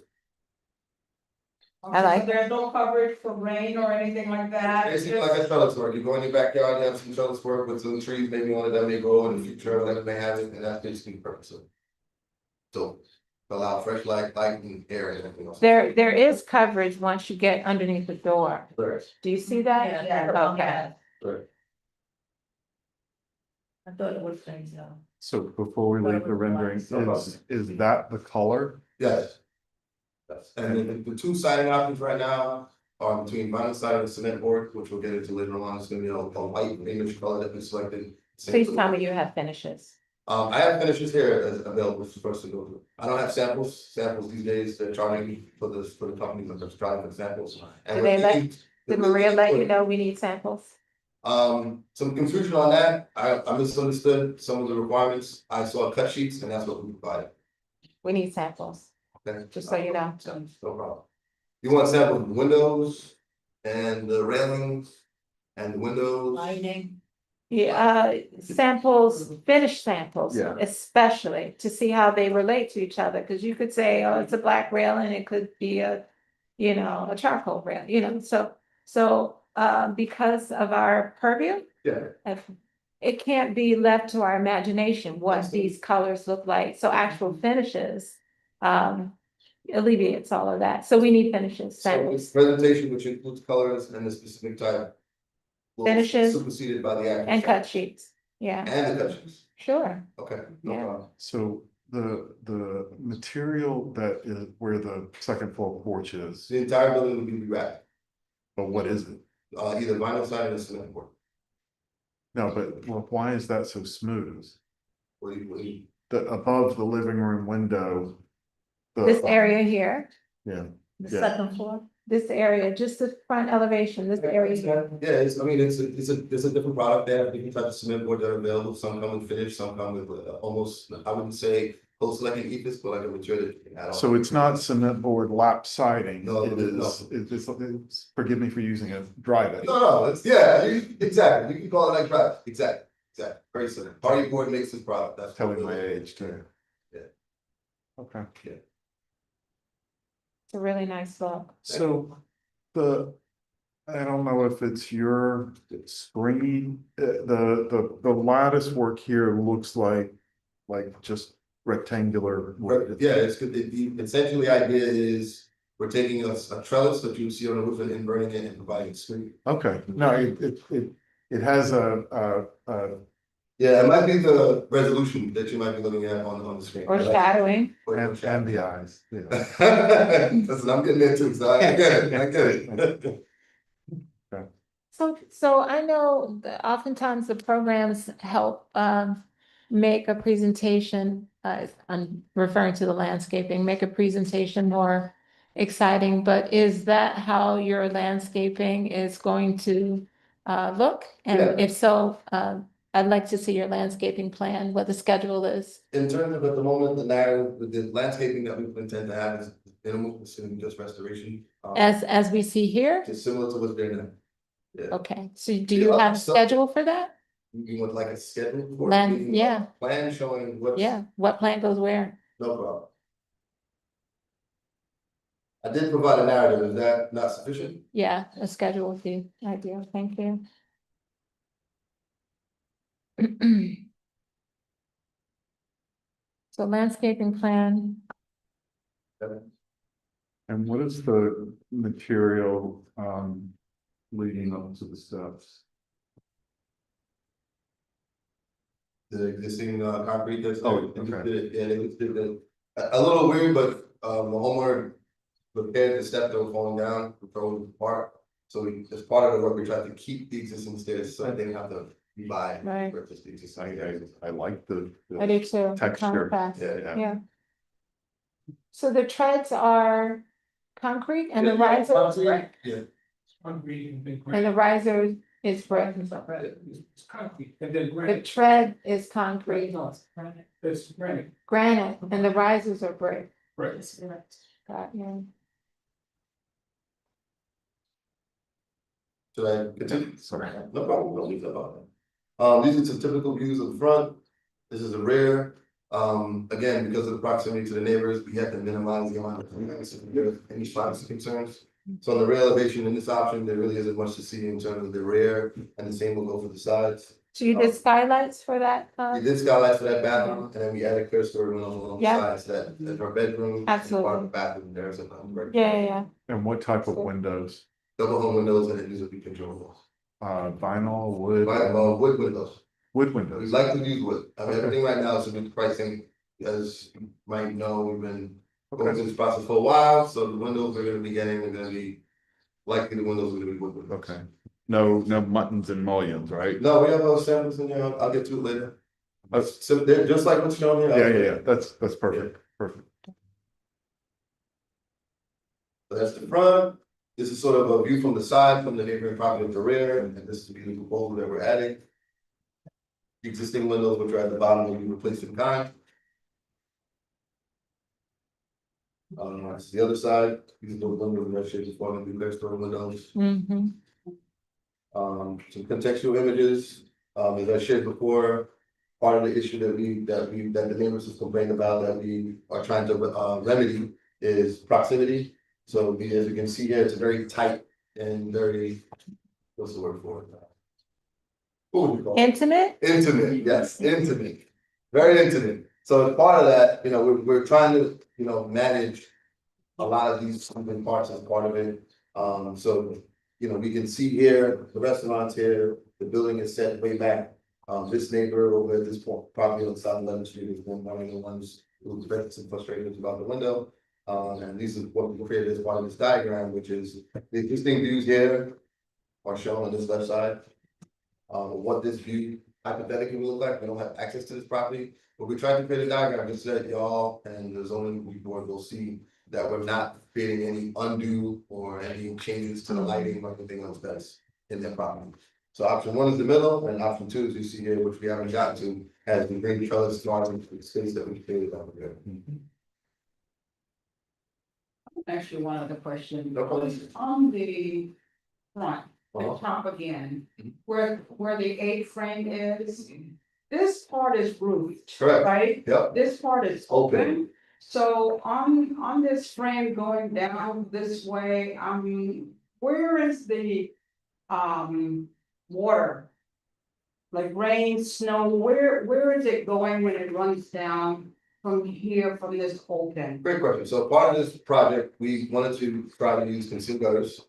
I like- So there's no coverage for rain or anything like that? It's Basically like a trellis work, you go in your backyard, you have some trellis work with some trees maybe on it that may grow in the future, whatever may have it, and that's basically the purpose of it. So, allow fresh light and air and everything else. There is coverage once you get underneath the door. Correct. Do you see that? Okay. Correct. I thought it was things, So before we leave the rendering, is that the color? Yes. Yes, and then the two siding options right now are between vinyl siding and cement board, which we'll get into later on, it's gonna be a white image color that we selected. Please tell me you have finishes. I have finishes here as available for us to go through. I don't have samples these days, they're charging for the companies that are trying for samples. And Did they we're let- thinking- Did Maria let you know we need samples? Some confusion on that, I misunderstood some of the requirements, I saw cut sheets and that's what we provided. We need samples, Okay? just so you know. No problem. You want samples of the windows and the railings and the windows? lighting. Yeah, samples, finished samples, Yeah. especially to see how they relate to each other, because you could say, oh, it's a black rail and it could be a charcoal rail, so because of our purview, Yeah, it can't be left to our imagination what these colors look like, so actual finishes alleviates all of that, so we need finishes, so samples. this presentation, which includes colors and the specific type. will Finishes Superseded by the actual. And cut sheets, yeah, And the cut sheets, sure, okay, no Yeah. problem. So the material that is where the second floor porch is, The entire building will be rewrapped, but what is it? either vinyl siding or cement board. No, but well, why is that so smooth? What do you? The above the living room window. this area here, Yeah, The Yeah. second floor, this area, just the front elevation, this area here. Yeah, it's a different product there, different types of cement board that are available, some come with finish, some come with almost, I wouldn't say close to like an ethos, but like a material that you can add on. so it's not cement board lap siding, No, it is, it's, forgive me for using a drive-in. No, it's, yeah, exactly, you can call it like drive, exactly, very simple, party board makes this product, that's. Telling my age too. Yeah. Okay, It's a really nice look. so I don't know if it's your screen, the lattice work here looks like just rectangular. Yeah, it's good, the essentially idea is, we're taking a trellis that you see on the roof and inverting it and providing a screen. Okay, no, it has a Yeah, it might be the resolution that you might be looking at on the screen. or shadowing. And the eyes, yeah. Listen, I'm getting into it, so I get it, I get it. So I know that oftentimes the programs help make a presentation, I'm referring to the landscaping, make a presentation more exciting, but is that how your landscaping is going to look? And Yeah. if so, I'd like to see your landscaping plan, what the schedule is. In terms of at the moment, the narrative, the landscaping that we intend to have is minimal, assuming just restoration. As we see here? Just similar to what's there now. Yeah, Okay, so do you have a schedule for that? you want like a schedule for? Land, yeah, Plan showing what's. yeah, what plan goes where? No problem. I did provide a narrative, is that not sufficient? Yeah, a schedule would be ideal, thank you. So landscaping plan, And what is the material, leading up to the steps? The existing concrete that's. Oh, there. okay. Yeah, it was a little weird, but the homeowner repaired the step that was falling down, thrown apart. So we, as part of the work, we tried to keep the existing stairs, so I didn't have to buy. Right. Purchase the existing. I like the. I do too, the Texture. contrast, Yeah. yeah. So the treads are concrete and the Yeah, riser is concrete. brick, Yeah. and the riser is brick. It's concrete, and then The granite. tread is concrete, It's granite. granite, and the risers are brick. Right. Got you. Should I continue? Sorry. No problem, don't leave that about that. These are some typical views of the front. This is the rear. Again, because of the proximity to the neighbors, we had to minimize the amount of any privacy concerns. So on the rear elevation in this option, there really isn't much to see in terms of the rear, and the same will go for the sides. So you did skylights for that? We did skylights for that bathroom, and then we added clear story windows along the Yeah. sides, that's our bedroom. and Absolutely. Part of the bathroom, there's a. Yeah. And what type of windows? Double hung windows, and these will be controllable. Vinyl, wood? Wood windows. Wood We windows. like to use wood. I mean, everything right now is to do pricing, as you might know, we've been going through this process for a while, so the windows are gonna be getting, are gonna be. Likely the windows are gonna be wood windows. Okay. No muttons and mullions, right? No, we have those samples in there, I'll get to it later. So they're just like what's shown here. Yeah, that's perfect, perfect. So that's the front. This is sort of a view from the side, from the neighboring property at the rear, and this is the proposal that we're adding. The existing windows, which are at the bottom, will be replaced in kind. It's the other side, these are the windows in red shades, as well as the clear story windows. Mm-hmm. Some contextual images, as I shared before. Part of the issue that the neighbors have complained about, that we are trying to remedy, is proximity. So as you can see here, it's very tight and very, what's the word for it? What would you call it? Intimate? Intimate, yes, intimate, very intimate. So as part of that, we're trying to, manage a lot of these moving parts as part of it. So, we can see here, the restaurant's here, the building is set way back. This neighbor over at this property on South 11th Street is one of the ones who's expressed some frustrations about the window. And these are what we created as part of this diagram, which is the existing views here are shown on this left side. What this view hypothetically will look like, we don't have access to this property, but we tried to create a diagram just so that y'all and the zoning board will see that we're not creating any undue or any changes to the lighting or anything else that's in their property. So option one is the middle, and option two, as you see here, which we haven't gotten to, has the green trellis garden space that we created over there. Actually, one other question. No problem. On the front, the Uh-huh. top again, Mhm. where the A-frame is, this part is roofed, Correct, right? yep, This part is Open. open. So on this frame going down this way, where is the water? Like rain, snow, where is it going when it runs down from here, from this open? great question. So part of this project, we wanted to try to use concealed gutters,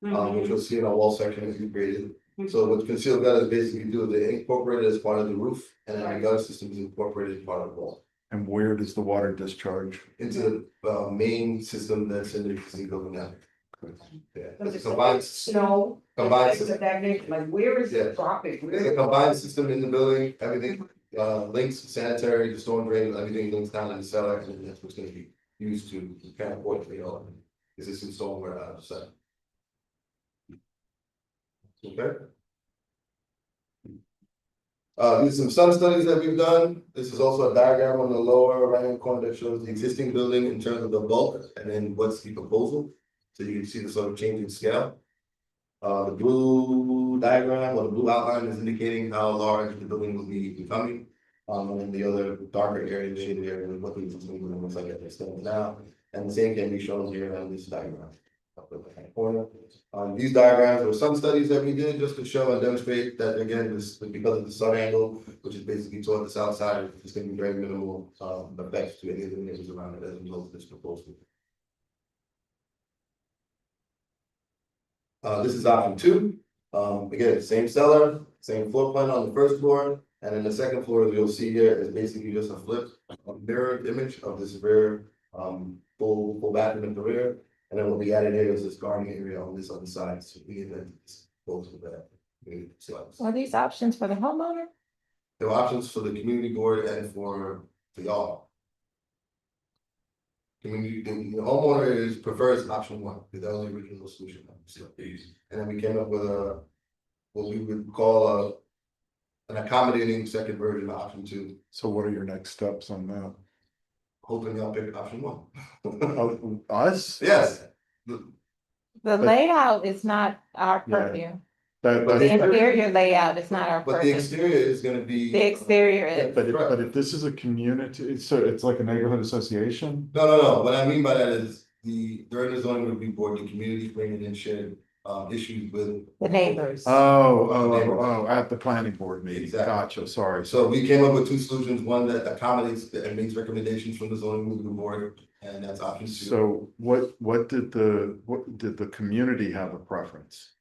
which you'll see in our wall section that we created. So what concealed gutters basically do, they incorporate it as part of the roof, and then the gutter system is incorporated as part of the wall. And where does the water discharge? Into the main system that's in the existing building now. Yeah, Does it's it a combined, snow? combined Things of that nature, like where is Yeah. it dropping? it's a combined system in the building, everything, links sanitary, the storm drain, everything links down in the cellar, and that's what's gonna be used to transport the, existing stormwater out of the cellar. Okay? These are some sun studies that we've done. This is also a diagram on the lower right hand corner that shows the existing building in terms of the bulk and then what's the proposal. So you can see the sort of change in scale. The blue diagram or the blue outline is indicating how large the building will be becoming. And then the other darker area, shaded area, is what the existing building looks like as it stands now. And the same can be shown here on this diagram. Upper left-hand corner. These diagrams were some studies that we did just to show and demonstrate that again, this because of the sun angle, which is basically toward the south side, it's gonna be very minimal effects to any of the neighbors around it as a result of this proposal. This is option two. Again, same seller, same floor plan on the first floor, and then the second floor, as you'll see here, is basically just a flip, a mirrored image of this rear, full bathroom in the rear. And then what we added here is this garden area on this other side, so we can both of that. Are these options for the homeowner? There are options for the community board and for y'all. Community, the homeowner prefers option one, because that was the original solution. And then we came up with what we would call an accommodating second version of option two, So what are your next steps on that? hoping y'all pick option one. Oh, us? Yes. The layout is not our Yeah. purview. That, But The that's- interior layout is not our But the purview. exterior is gonna be. The exterior is. but if this is a community, so it's like a neighborhood association? No, what I mean by that is during the zoning review board, the community bringing in shared issues with. The neighbors. Oh, at the planning board meeting, Exactly. gotcha, sorry. So we came up with two solutions, one that accommodates and makes recommendations from the zoning review board, and that's option two. So what did the community have a preference?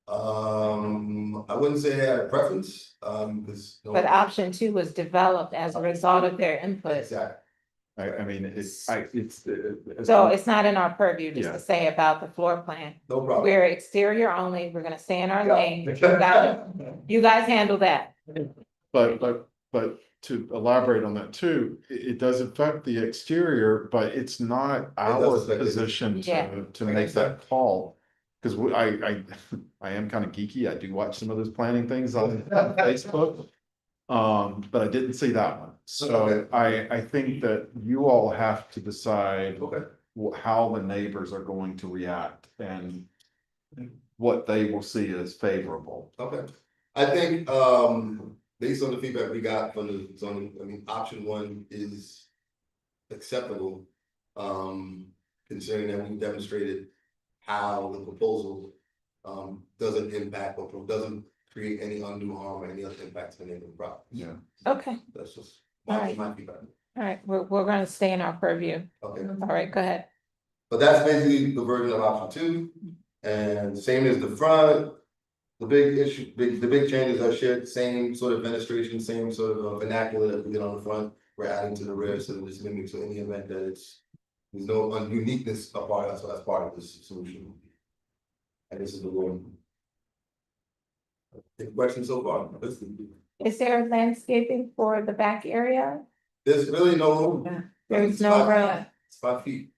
I wouldn't say they had a preference, because. But option two was developed as a result of their input. Exactly. I mean, it's. So it's not in our purview just Yeah. to say about the floor plan. No problem. We're exterior only. We're gonna stay in our Yeah. lane. You guys handle that. But to elaborate on that too, it does affect the exterior, but it's not our does affect the- position Yeah. to make that call. Cause I am kind of geeky, I do watch some of those planning things on Facebook. But I didn't see that one, so Okay. I think that you all have to decide Okay. how the neighbors are going to react and what they will see as favorable. Okay, I think, based on the feedback we got from the zoning, I mean, option one is acceptable. Considering that we demonstrated how the proposal, doesn't impact or doesn't create any undue harm or any other impact to the neighborhood property. Yeah. Okay, That's just All right. my feedback. all right, we're gonna stay in our purview. Okay, All right, go ahead. but that's basically the version of option two, and same as the front. The big changes are shared, same sort of fenestration, same sort of vernacular that we did on the front, we're adding to the rear, so that it's mimics, so in the event that there's no uniqueness of part, that's part of this solution. And this is the one. Any questions so far? Is there landscaping for the back area? There's really no room. There's It's no 5 room. feet. It's 5 feet,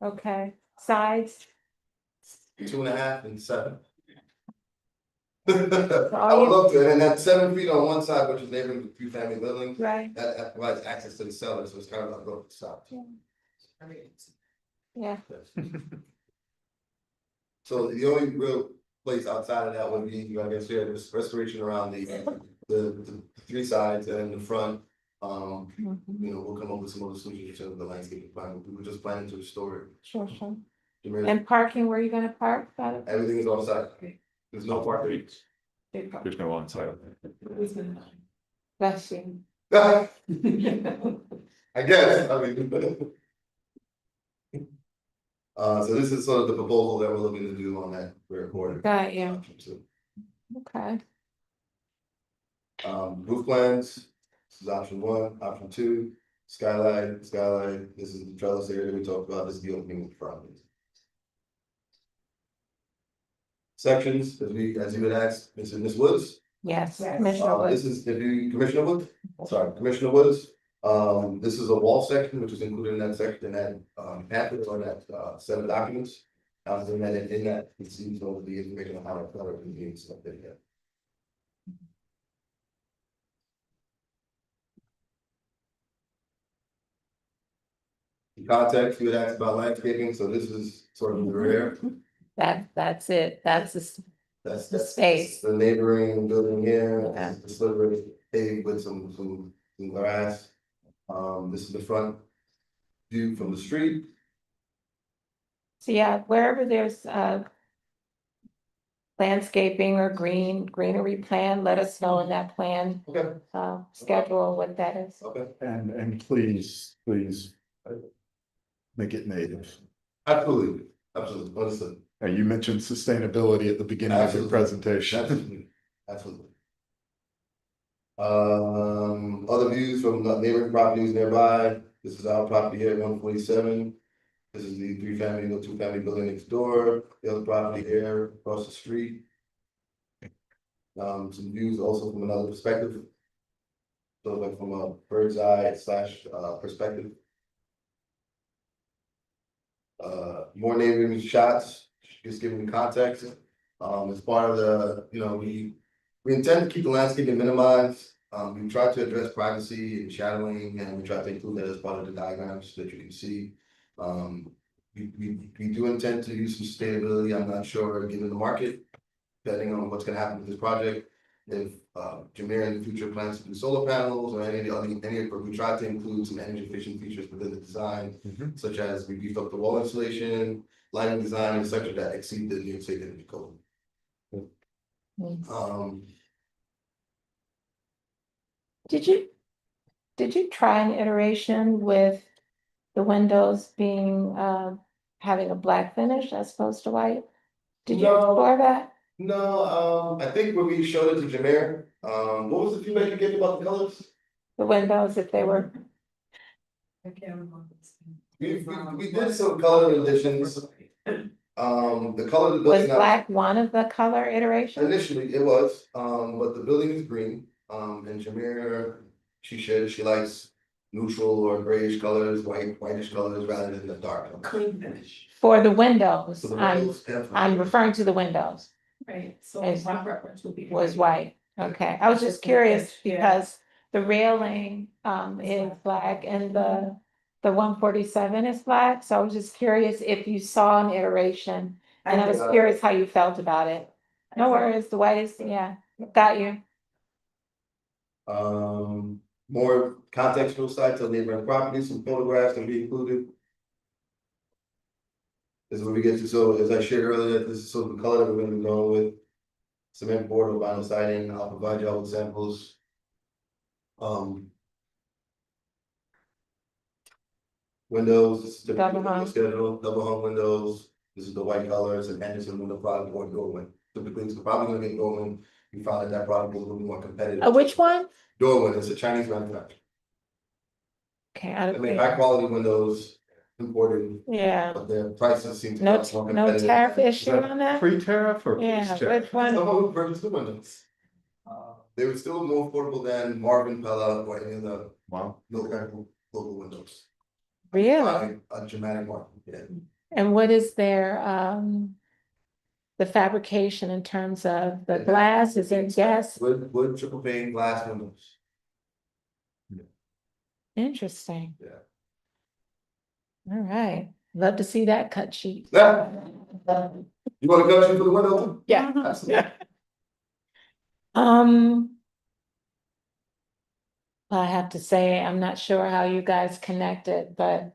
Okay, sides? 2.5 and 7. all I would you- love to, and then that 7 feet on one side, which is neighboring the three-family building, Right, that provides access to the cellar, so it's kind of like both sides. yeah, So the only real place outside of that would be, I guess, this restoration around the three sides and the front. mhm, We'll come up with some other solutions to the landscape plan. We were just planning to restore it. sure, sure. Jameer, And parking, where are you gonna park? Got it? everything is on site. There's no parking. Super. There's no on-site. Bless you. I guess, I mean. So this is sort of the proposal that we're looking to do on that rear quarter. Got you. Okay, Roof plans, this is option one, option two, skylight, this is the trellis area we talked about, this is the opening of the front. Sections, as you would ask, Ms. Woods. yes, Yes. Commissioner This Wood. is, Commissioner Woods, sorry, Commissioner Woods. This is a wall section, which is included in that section, that, pamphlet or that, set of documents. In that, you see some of the information on how to color and being stuff there. The context, you had asked about landscaping, so this is sort of the rear. That's it, that's the That's The space. the neighboring building here, Okay. the sliver paved with some grass. This is the front view from the street. So yeah, wherever there's landscaping or greenery plan, let us know in that plan, Okay. schedule what that is. Okay, And please, make it native. absolutely, understood. You mentioned sustainability at the beginning of your Absolutely. presentation. Absolutely. Other views from the neighboring properties nearby, this is our property here at 147. This is the 3-family, no 2-family building next door, the other property here across the street. Some views also from another perspective. So like from a bird's eye / perspective. More neighboring shots, just giving you context. As part of the, we intend to keep the landscaping minimized. We try to address privacy and shadowing, and we try to include that as part of the diagrams so that you can see. We do intend to use some sustainability. I'm not sure, given the market, depending on what's gonna happen with this project. If Jameer in the future plans to do solar panels or but we try to include some energy efficient features within the design, such as we beef up the wall insulation, lighting design, etc. that exceed the New York State Energy Code. Did you try an iteration with the windows being, having a black finish as opposed to white? Did you No. explore that? No, I think when we showed it to Jameer, what was the feedback you gave about the colors? The windows, if they were, We did some color additions. The color of the was building. black one of the color iterations? Initially, it was, but the building is green, and Jameer, she likes neutral or grayish colors, whitish colors rather than the dark. Clean finish. For the windows, So the I'm windows have- I'm referring to the windows. Right, so Is- my preference would be. Was white, okay, I was just curious because the railing is black and the 147 is black, so I was just curious if you saw an iteration. And I was curious how you felt about it. No worries, the white is, yeah, got you. More contextual sites of neighboring properties, some photographs can be included. This is where we get to, so as I shared earlier, this is sort of the color that we're gonna be going with. Cement board or vinyl siding, I'll provide y'all with samples. Windows, this is the Double hung. schedule, double hung windows, this is the white colors and Henderson window product or Dorwin. Typically, it's probably gonna get Dorwin, we found that product was a little more competitive. Which one? Dorwin, it's a Chinese manufacturer. Okay, I mean, high quality windows imported, yeah, but their prices seem to be no, much more no competitive. tariff issue on that? Pre-tariff or Yeah, post-tariff? which one? Some of them purchased the windows. They were still more affordable than Marvin, Pella, or any of the Wow. local windows. Really? A dramatic market, yeah. And what is their, the fabrication in terms of the glass, is it gas? Wood triple pane glass windows. Interesting. Yeah. All right, love to see that cut sheet. Yeah. You want to cut you for the window? Yeah. Absolutely. I have to say, I'm not sure how you guys connected, but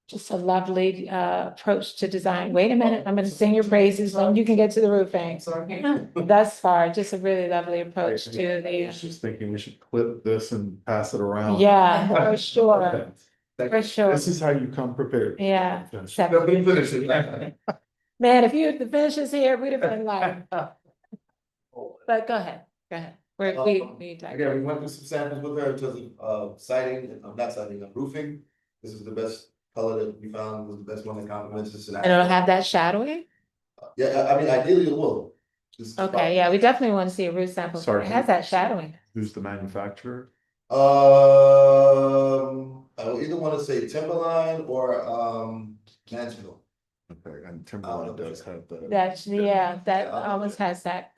just a lovely approach to design. Wait a minute, I'm gonna sing your praises when you can get to the roofing. Thus far, just a really lovely approach to I the, was just thinking we should clip this and pass it around. yeah, for sure, Okay. for sure. This is how you come prepared. Yeah. Let me finish it. Man, if you, the finish is here, we'd have been like, but go ahead, we Again, we went through some samples with her in terms of siding, not siding, roofing. This is the best color that we found, was the best one that complements this. and it'll have that shadowing? Yeah, I mean, ideally it will. This is Okay, yeah, we definitely want to see a roof sample. Sorry. It has that shadowing. Who's the manufacturer? I will either wanna say Timberline or, Mansfield. Okay, and Timberline does have the. That's, yeah, that almost has that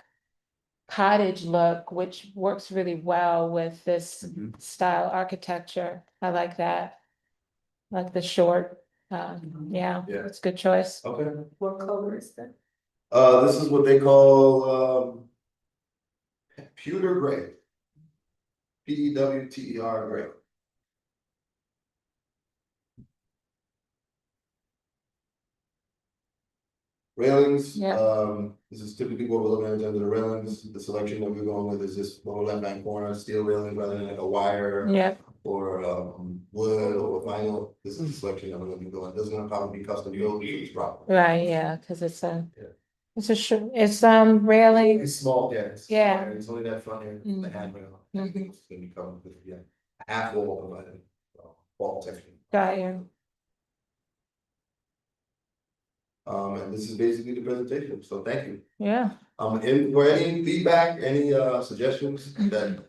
cottage look, which works really well with this Mhm. style architecture. I like that. Like the short, yeah, Yeah. it's a good choice. Okay. What color is that? This is what they call, pewter gray. PEWTER gray. Railings, Yeah. this is typically what we're looking at in terms of the railings, the selection that we're going with is this lower left hand corner, steel railing rather than like a wire. Yeah, Or wood or vinyl, this is the selection that we're gonna be doing, this is gonna probably be custom built for each property. right, yeah, because it's a, Yeah. it's a short, it's railing. It's small, yeah. Yeah. It's only that front end, the Mhm. handrail, Mhm. everything else is gonna be covered with, half wall provided, wall protection. Got you. And this is basically the presentation, so thank you. Yeah, And for any feedback, any suggestions that,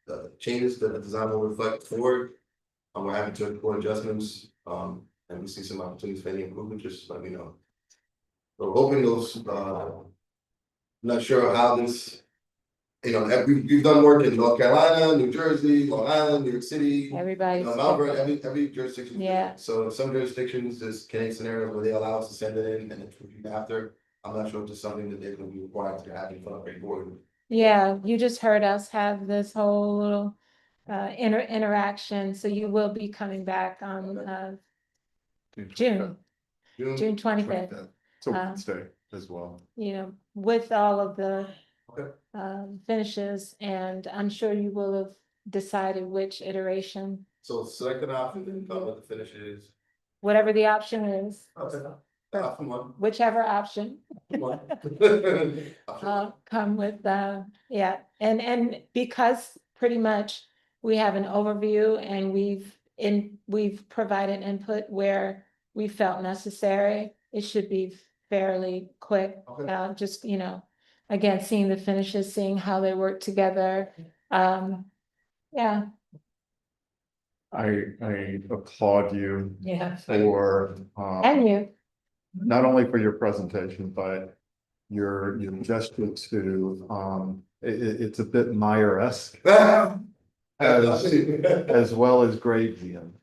the changes that the design will reflect forward. We're happy to report adjustments, and we see some opportunities for any improvement, just let me know. So hoping those, not sure how this. We've done work in North Carolina, New Jersey, Long Island, New York City. everybody's. Mount Vernon, every jurisdiction. Yeah. So in some jurisdictions, there's scenarios where they allow us to send it in and it's reviewed after. I'm not sure if it's something that they're gonna be required to have in front of a board. Yeah, you just heard us have this whole little interaction, so you will be coming back on June 25th. It's a Uh, Wednesday as well. With all of the Okay. finishes, and I'm sure you will have decided which iteration, So select an option and come with the finishes. whatever the option is, Option one. whichever option. Option one. Come with, yeah, and because pretty much we have an overview and we've provided input where we felt necessary, it should be fairly quick. Okay. Just, again, seeing the finishes, seeing how they work together, yeah. I applaud you Yeah. for, And you, not only for your presentation, but your gesture to, it's a bit Meyer-esque as well as Gravesian.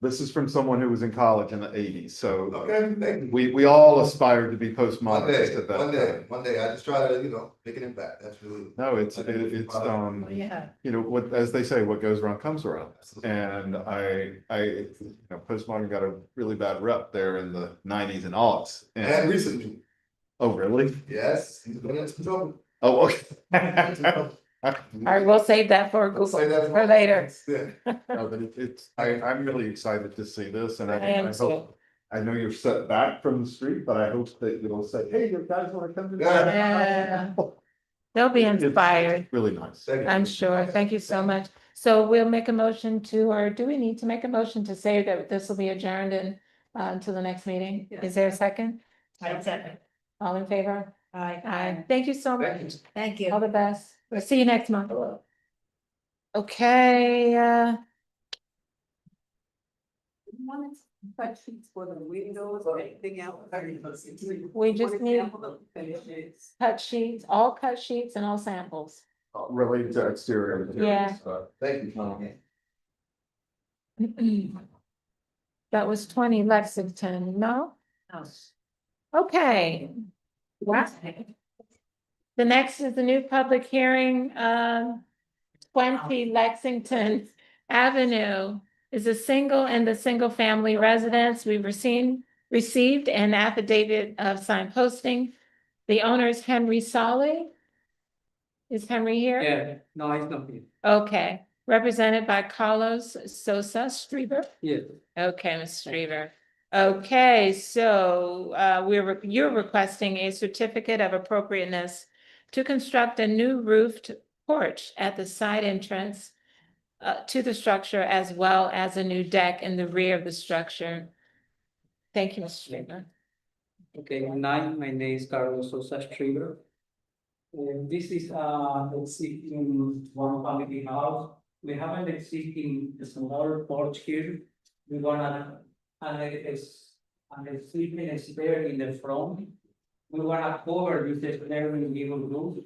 This is from someone who was in college in the eighties, so Okay, thank you. we all aspired to be postmodernists at that time. One day, I just try to, make an impact, that's really. No, it's, yeah, what, as they say, what goes around comes around. And postmodern got a really bad rep there in the nineties and aughts. And recently, Oh, really? yes, he's been in some trouble. Oh, okay. all right, we'll save that for Google Say that for later. Yeah. No, but I'm really excited to see this, and I am I hope, I know you're set back from the street, but I hope that you'll say, hey, you guys wanna come to? Yeah. They'll be inspired, Really nice. Thank you. I'm sure. Thank you so much. So we'll make a motion or do we need to make a motion to say that this will be adjourned until the next meeting? Is there a second? Second. All in favor? Aye. Aye. Thank you so Thank much. Thank All you. the best. We'll see you next month. Okay, Cut sheets for the windows or anything else? We just need- Example of finishes. cut sheets, all cut sheets and all samples. Related to exterior materials. Thank you. That was 20 Lexington, no? Oh. Okay. The next is the new public hearing, 20 Lexington Avenue is a single family residence. We've received an affidavit of signed posting. The owner is Henry Solly. Is Henry here? Yeah, no, it's not here. Okay, represented by Carlos Sosa Streeter. Yes. Okay, Mr. Streeter. Okay, so you're requesting a certificate of appropriateness to construct a new roofed porch at the side entrance to the structure as well as a new deck in the rear of the structure. Thank you, Mr. Schreiber. Okay, my name is Carlos Sosa Schreiber. This is existing one family house. We have an existing small porch here. We wanna, and a sleeping spare in the front. We wanna cover this spare with little roof.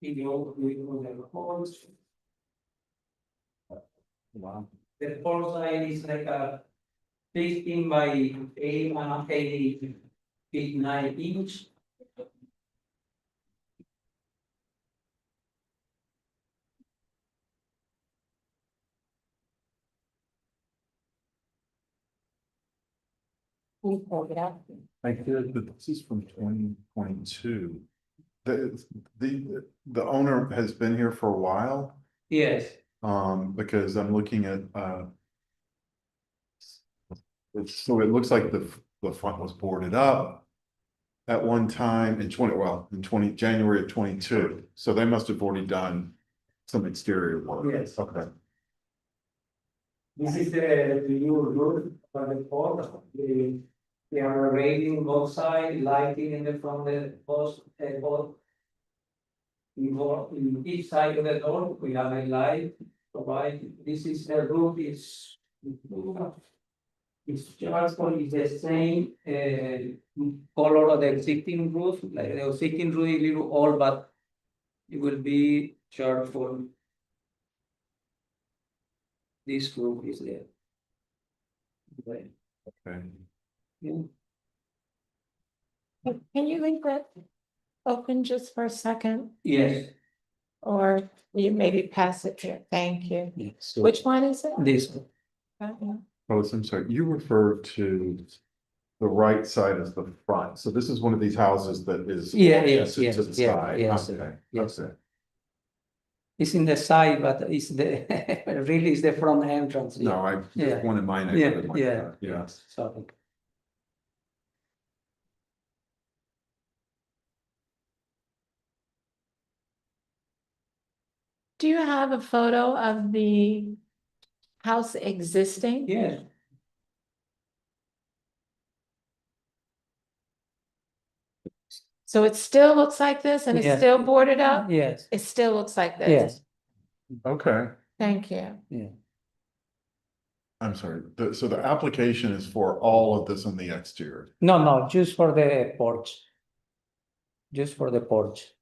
We go with the porch. Wow. The porch side is like a 15 by 8 and 9 inch. I did, but this is from 2022. The owner has been here for a while, Yes, because I'm looking at, so it looks like the front was boarded up at one time in January of 22. So they must have already done some exterior work. Yes. Okay. this is the new roof for the porch. We are raising both sides, lighting in the front, the post, both. In each side of the door, we have a light provide. This is the roof is. It's charcoal is the same color of the existing roof, like the existing roof is a little old, but it will be charcoal. This roof is there. Right. Okay. Yeah. Can you leave that open just for a second? Yes, Or you maybe pass it here? Thank you. yes. Which one is it? This one. Oh, I'm sorry, you referred to the right side as the front. So this is one of these houses that is. Yeah, yes, to yes, the yeah, side. yes, Okay, yes. okay. It's in the side, but it's the really is the front entrance. No, I Yeah. just wanted my Yeah, neighborhood like yeah, that, yeah. sorry. Do you have a photo of the house existing? Yes, So it still looks like this and it's Yes. still boarded up? yes, It still looks like this? yes, Okay, Thank you. yeah. I'm sorry, so the application is for all of this on the exterior. No, just for the porch. Just for the porch.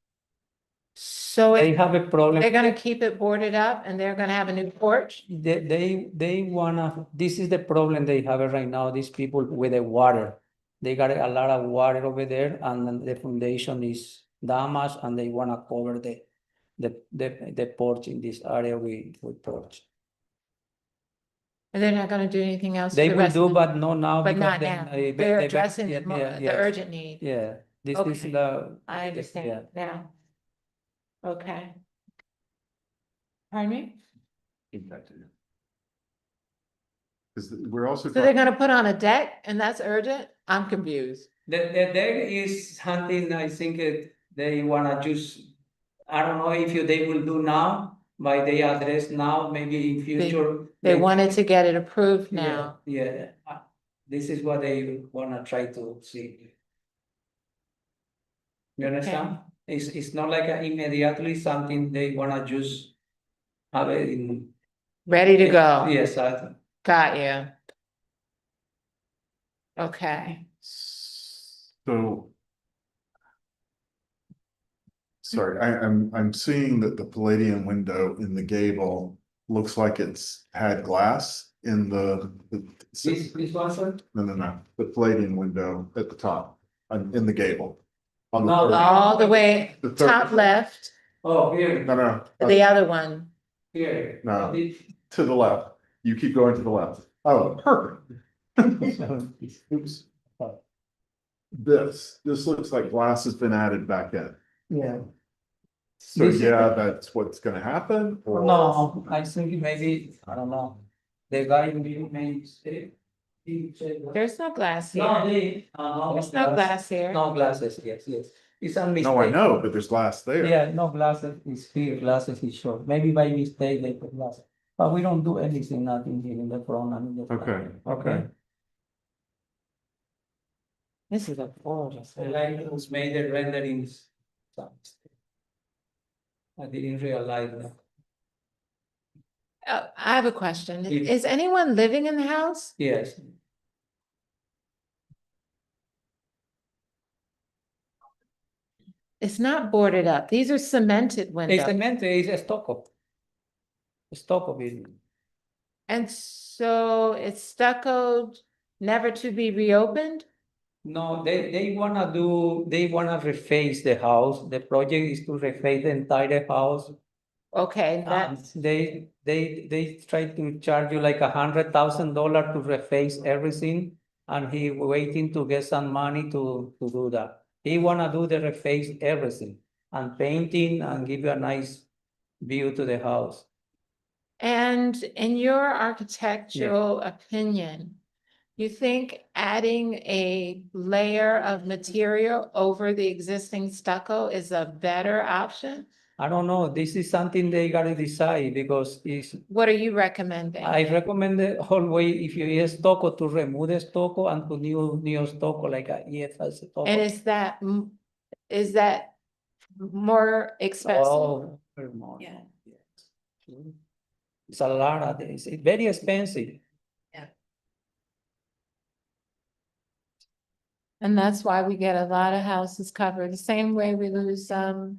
So They have a problem. they're gonna keep it boarded up and they're gonna have a new porch? They wanna, this is the problem they have right now, these people with the water. They got a lot of water over there and then the foundation is damaged and they wanna cover the porch in this area with porch. And they're not gonna do anything else? They the will rest do, of- but not now. But because not then, now. they- They're they- addressing yeah, the yeah, the yes. urgent need. Yeah, this is Okay. the. I yeah. understand now. Okay. Pardon me? Because we're also. So they're gonna put on a deck and that's urgent? I'm confused. The deck is hunting, I think they wanna just, I don't know if they will do now, by they address now, maybe in future. They wanted to get it approved Yeah, now. Yeah, this is what they wanna try to see. You understand? It's not like immediately something they wanna just have it in. Ready to go? Yes, I. Got you. Okay. So. Sorry, I'm seeing that the Palladian window in the gable looks like it's had glass in the. This one, sir? No, the Palladian window at the top, in the gable. On the No, third- All the way the third- top left, Oh, here, No, the other one. here. No. To the left, you keep going to the left. Oh, perfect. Oops. This looks like glass has been added back in. Yeah. So This is- yeah, that's what's gonna happen? or- No, I think maybe, I don't know, the guy may mistake. There's no glass No, here. There's no glass here. No glasses, yes, yes. It's a mistake. No, I know, but there's glass there. Yeah, no glasses is here, glasses is short. Maybe by mistake they put glasses. But we don't do anything, nothing here in the front and in the back. Okay, okay. This is a gorgeous. The line was made the renderings. I didn't realize that. I have a question. Yes. Is anyone living in the house? Yes, It's not boarded up. These are cemented it's windows. cement, it's a stucco. Stucco building. And so it's stuccoed, never to be reopened? No, they wanna reface the house. The project is to reface the entire house. Okay, And that's, they try to charge you like $100,000 to reface everything. And he waiting to get some money to do that. He wanna do the reface everything and painting and give you a nice view to the house. and in your architectural opinion, you think adding a layer of material over the existing stucco is a better option? I don't know, this is something they gotta decide because it's, What are you recommending? I recommend the whole way, if you use stucco, to remove the stucco and put new stucco like a EFL stucco. And is that more expensive? Oh, very much. Yeah. Yes. It's a lot of this, it's very expensive. And that's why we get a lot of houses covered, the same way we lose, the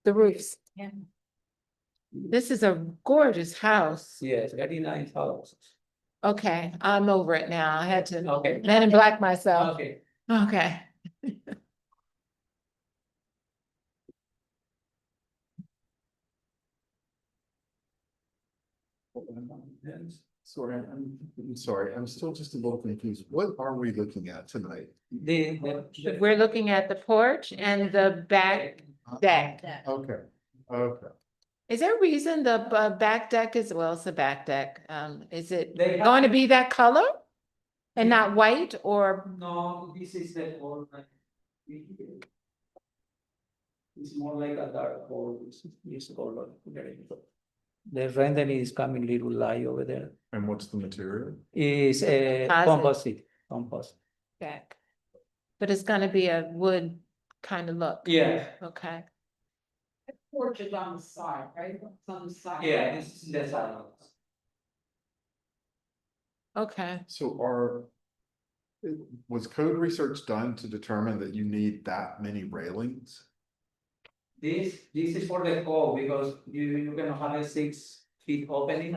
roofs. Yeah. This is a gorgeous house. Yes, very nice house. Okay, I'm over it now. I had to Okay. Men in Black myself. Okay. Okay. Sorry, I'm still just a little confused. What are we looking at tonight? We're looking at the porch and the back deck. Okay, okay. Is there a reason the back deck is, well, it's a back deck. Is it They have- going to be that color? And not white or, No, this is the old. It's more like a dark gold, this color. The rendering is coming little light over there. And what's the material? Is a Composite. composite. back? But it's gonna be a wood kind of look. Yeah, Okay. Porch is on the side, right? It's on the side. yeah, this is the side. Okay. So was code research done to determine that you need that many railings? This is for the code because you're gonna have a 6 feet opening.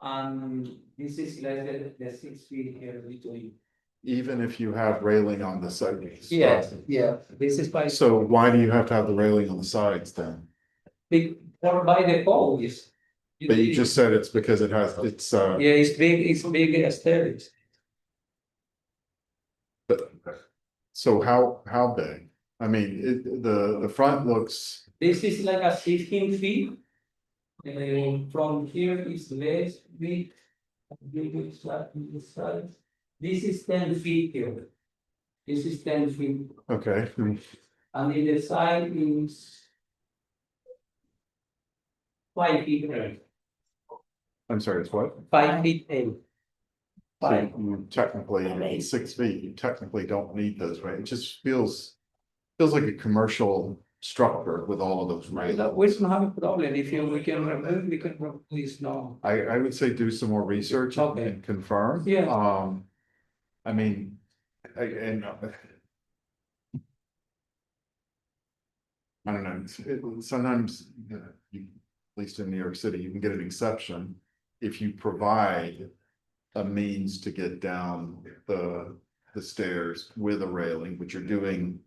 And this is less than the 6 feet here between. Even if you have railing on the sides? Yes, yeah, this is by, So why do you have to have the railing on the sides then? or by the code, yes. But you just said it's because it's, Yeah, it's big aesthetics. so how big? I mean, the front looks, This is like a 16 feet. And from here is less big. This is 10 feet here. This is 10 feet, okay, and in the side is 5 feet, I'm sorry, it's what? 5 feet 8. So Five. you technically, 6 feet, you technically don't need those, right? It just feels like a commercial structure with all of those railings. We don't have a problem, if we can remove, we can remove this now. I would say do some more research Okay. and confirm. Yeah. I mean, I don't know, sometimes, at least in New York City, you can get an exception if you provide a means to get down the stairs with a railing, which you're doing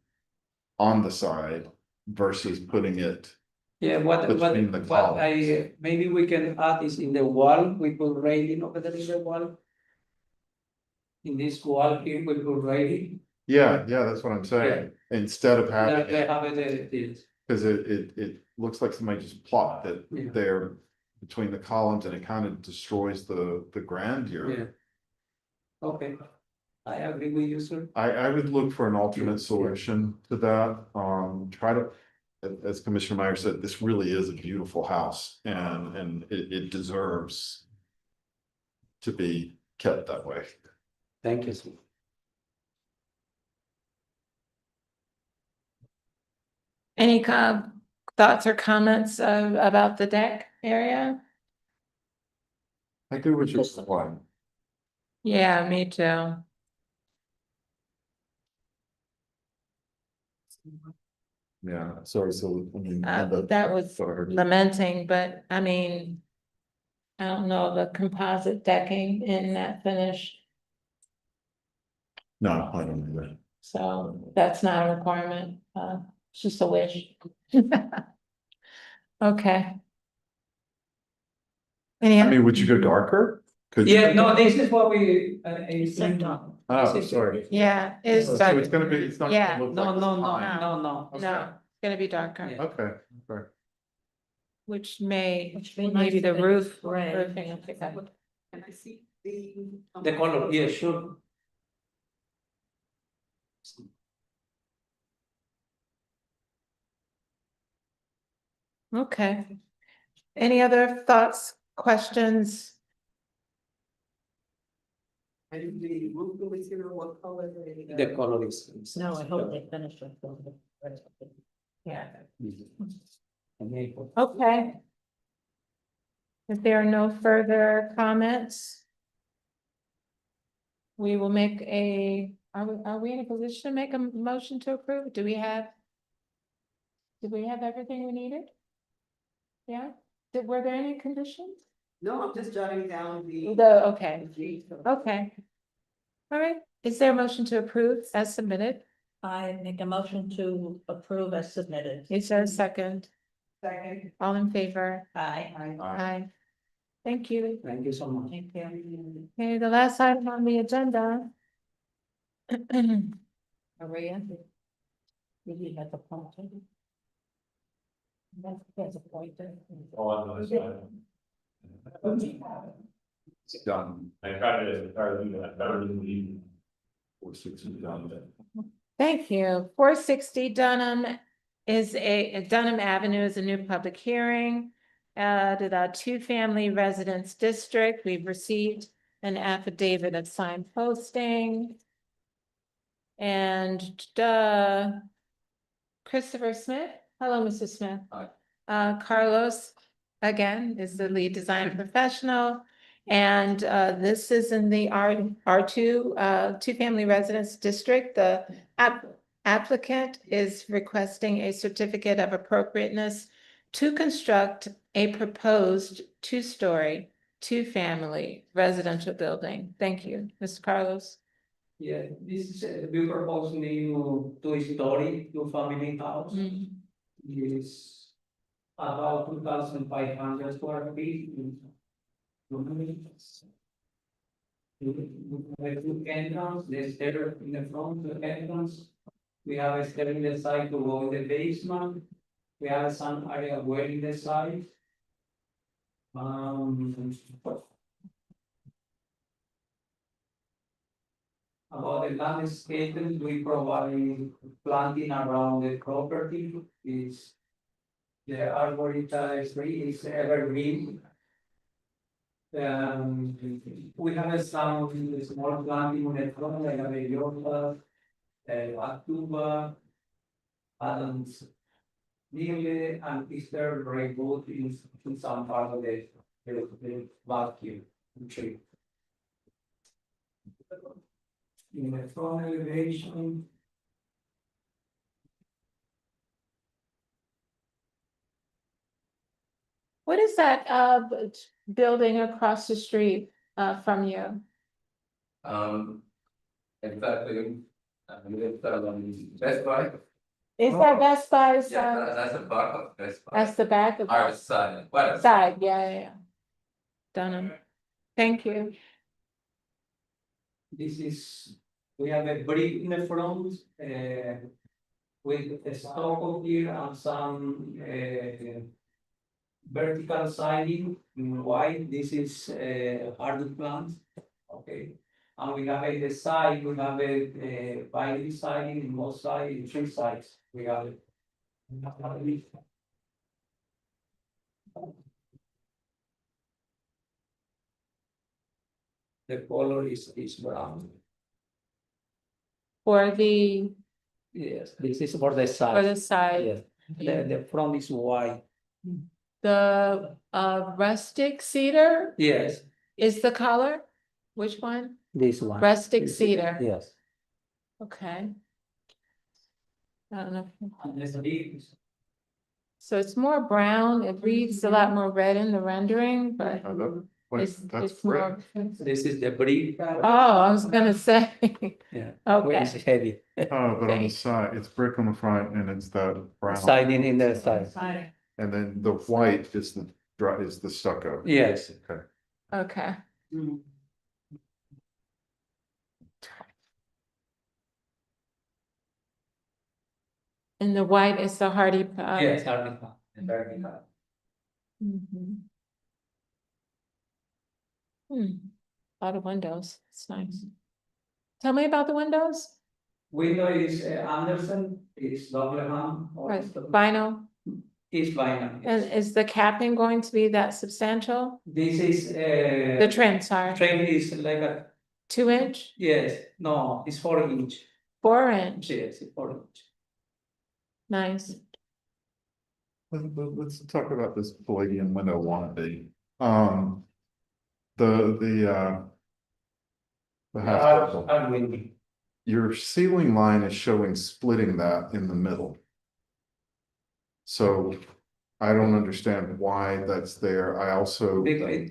on the side versus putting it. Yeah, what Between the columns. maybe we can add this in the wall, we put railing over there in the wall. In this wall here, we put railing. Yeah, that's what I'm saying. Instead of having They it, have it, because it looks like somebody just plopped it Yeah. there between the columns and it kind of destroys the grandeur. Yeah. Okay, I agree with you, sir. I would look for an alternate solution to that, try to, as Commissioner Meyer said, this really is a beautiful house and it deserves to be kept that way. Thank you, sir. Any thoughts or comments about the deck area? I do what you're saying. Yeah, me too. Yeah, sorry, so, I mean. That was Sorry. lamenting, but I mean, I don't know, the composite decking in that finish, No, I don't do that. so that's not a requirement, it's just a wish. Okay. Any, I mean, would you go darker? Could you? Yeah, no, this is what we, Oh, sorry. yeah, it's So dark, it's gonna be, it's not. Yeah. gonna look no, like no, it's no, fine. no, no. no, it's gonna be darker, Yeah. Okay, okay. which may, Which may maybe nice the if roof, it's gray. roofing will pick up. Can I see the? The color, yeah, sure. Okay. Any other thoughts, questions? And the roof material, what color? The color is. No, I hope they finish it. Yeah. Maple. Okay. If there are no further comments, we will make are we in a position to make a motion to approve? Did we have everything we needed? Yeah, were there any conditions? No, I'm just jotting down the. Okay, okay. All right, is there a motion to approve as submitted? I make a motion to approve as submitted. Is there a second? Second. All in favor? Aye. Aye. Thank you. Thank you so much. Thank you. Okay, the last item on the agenda. Maria. Maybe that's a point. That's a point. All on this side. It's done. I tried to do that better than we. Or 6 is done. Thank you. 460 Dunham Dunham Avenue is a new public hearing. To the two-family residence district, we've received an affidavit of sign posting. And Christopher Smith, hello, Mr. Smith. Hi. Carlos, again, is the lead design professional. And this is in the R2 two-family residence district. The applicant is requesting a certificate of appropriateness to construct a proposed two-story, two-family residential building. Thank you, Mr. Carlos. Yeah, this is, we propose new two-story, two-family house. Is about 2,500 square feet. With two entrance, the stair in the front, the entrance. We have a stair in the side to go in the basement. We have some area where in the side. About the landscaping, we provide planting around the property is. The arborita tree is evergreen. We have some small planting on the front, like a bellota, atuba, Adams. Nearly and Easter rainbow in some part of the vacuum tree. In the front elevation. What is that building across the street from you? Exactly. It's Best Buy. Is that Best Buy's? That's a back of Best Buy. That's the back of Our the side, what? side, yeah. Dunham. Thank you. This is, we have a brick in the front, with a stucco here and some, vertical siding in white, this is hardwood planks, okay? And we have at the side, we have a vinyl siding in both sides, in three sides, we have it. The color is brown, For the, yes, this is for the for the side, side, yes, the front is white, the rustic cedar yes, is the color? Which one? This one. Rustic cedar, Yes. okay. I don't know. and the leaves. So it's more brown, it reads a lot more red in the rendering, but it's, That's it's more. This is the brick. Oh, I was gonna say, Yeah. okay, It's heavy, Oh, but on the Okay. side, it's brick on the front and it's the brown. siding in the side, And then the white is the is the stucco. yes. Okay. okay. And the white is the hardy. Yes, vertical, vertical. Mhm. Lot of windows, it's nice. Tell me about the windows, Window is Anderson, is double hung, or right, vinyl, is vinyl. and Yes. is the capping going to be that substantial? This is The trim, sorry, trim is like a, 2 inch, yes, no, it's 4 inch, 4 inch, yes, it's 4 inch. nice. Let's talk about this Palladian window wannabe. The half circle. Unwindy. Your ceiling line is showing splitting that in the middle. So I don't understand why that's there. I also, Because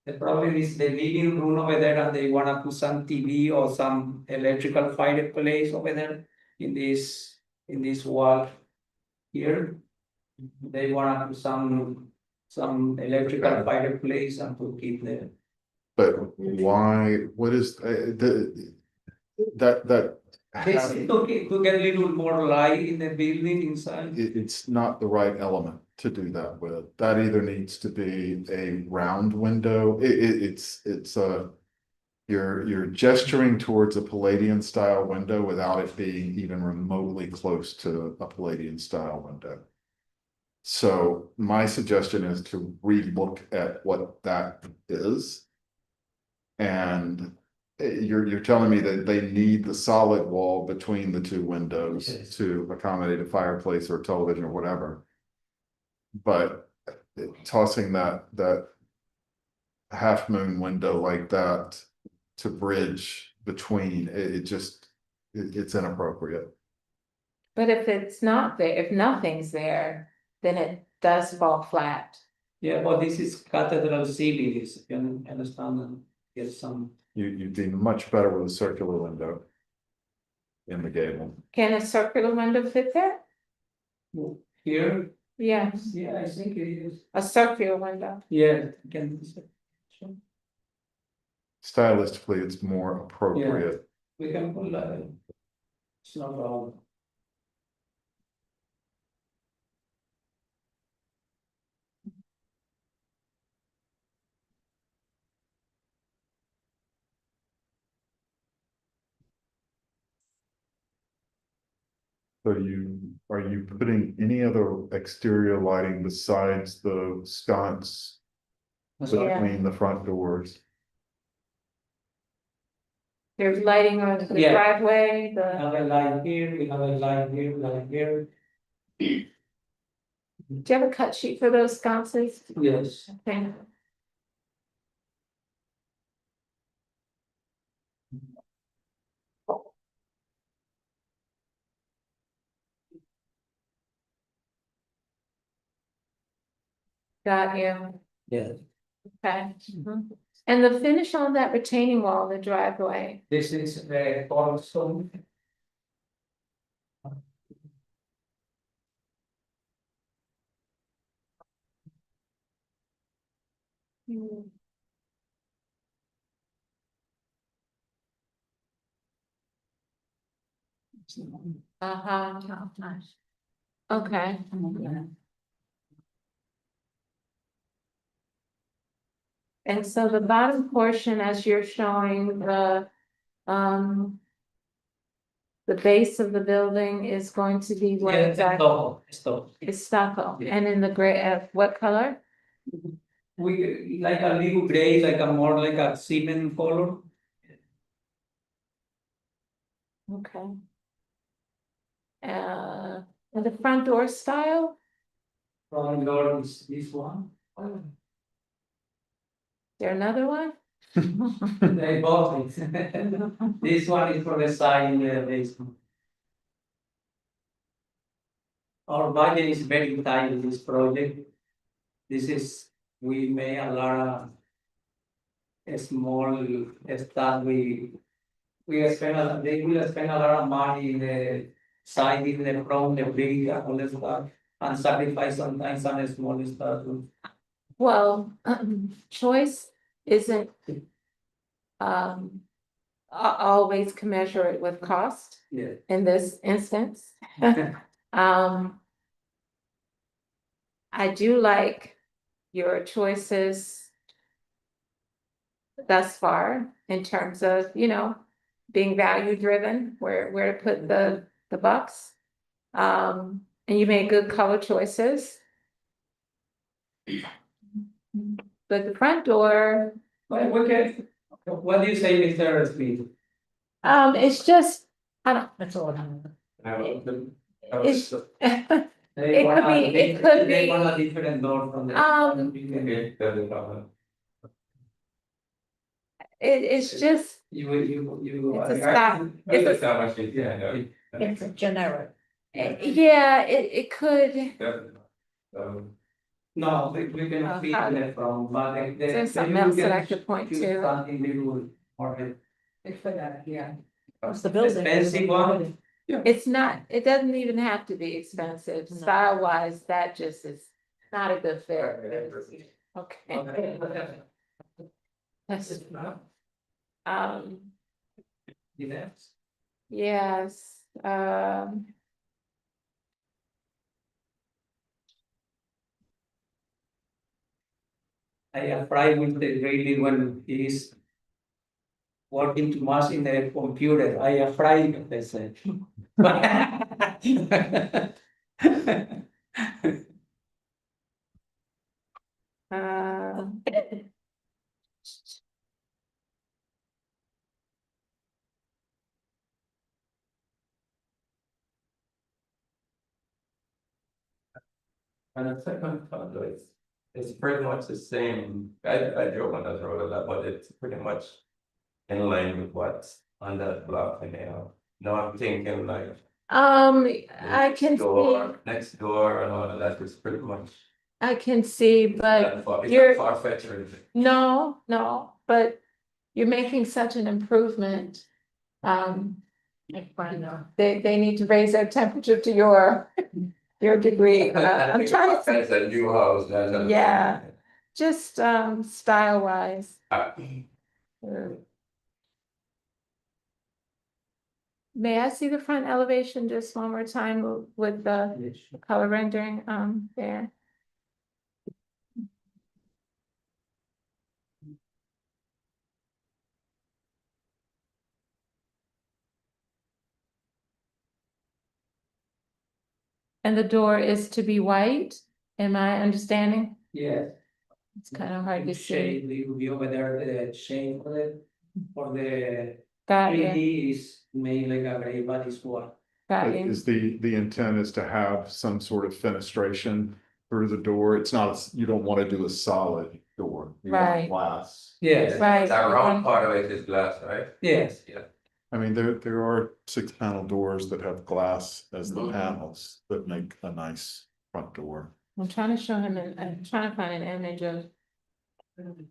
the problem is the living room over there and they wanna put some TV or some electrical fireplace over there in this wall here. They wanna put some electrical fireplace and to keep the, but why, what is, that this to get a little more light in the building inside. it's not the right element to do that with. That either needs to be a round window. It's a. You're gesturing towards a Palladian style window without it being even remotely close to a Palladian style window. So my suggestion is to relook at what that is. And you're telling me that they need the solid wall between the two windows Yes. to accommodate a fireplace or television or whatever. But tossing that half moon window like that to bridge between, it's inappropriate. But if it's not there, if nothing's there, then it does fall flat. Yeah, but this is cathedral ceiling, is, you understand, and get some, You'd be much better with a circular window in the gable. Can a circular window fit there? here, Yes, yeah, I think it is, a circular window. yeah, can. Stylistically, it's more appropriate. We can pull that, it's no problem. So are you putting any other exterior lighting besides the sconce Yeah. between the front doors? There's lighting on the Yeah. driveway, We have a light here, we have a light here, light here, do you have a cut sheet for those sconces? yes. Okay. Got you, Yeah, okay. And the finish on that retaining wall, in the driveway, this is the cornerstone. uh-huh, okay. And so the bottom portion, as you're showing, the base of the building is going to be what Yeah, exactly? stop. It's stucco, Yeah. and in the gray, what color? We like a little gray, like a more like a cement color. Okay. And the front door style, Front door is this one. is there another one? They both it. This one is for the side in the basement. Our budget is very tight in this project. This is, we made a lot of a small stuff, we spend they will spend a lot of money in the side, in the front, the big, all the stuff, and sacrifice sometimes on small stuff. Well, choice isn't always commensurate with cost Yeah. in this instance. I do like your choices thus far in terms of, being value driven, where to put the bucks. And you made good color choices. But the front door, But we can, what do you say, Mr. Smith? it's just, I don't. That's all. It's. They It want could a- be- it could They be- want a different door from the. It's just, You. It's a style. It's It's a generic. yeah, it could, No, we can feed them from, but they. There's something else that I could point choose to. Something they will, or It's for that, yeah. It's the building. expensive one. it's not, it doesn't even have to be expensive, No. style wise, that just is not a good fit. Okay. That's, Yes. yes, I afraid with the really when he is working too much in the computer, I afraid, they said. uh. And the second condo it's pretty much the same, I drove on that road a lot, but it's pretty much in line with what's on that block and now I'm thinking like. I can see, Next door and all of that is pretty much. I can see, but It's you're- not far fetched or anything. no, but you're making such an improvement. They need to raise their temperature to your degree. I'm trying to It's a new house, that's. Yeah. Just style wise. May I see the front elevation just one more time with the color rendering there? And the door is to be white, am I understanding? Yes. It's kind of hard to see. Shade, it will be over there, the shade for the Got you, 3D is made like a gray, but it's white. got you. Is the intent is to have some sort of fenestration through the door? It's not, you don't want to do a solid door. You want Right. glass. Yes, Right. That round part of it is glass, right? yes. Yeah. I mean, there are 6-panel doors that have glass as the Mhm. panels that make a nice front door. I'm trying to show him, I'm trying to find an image of the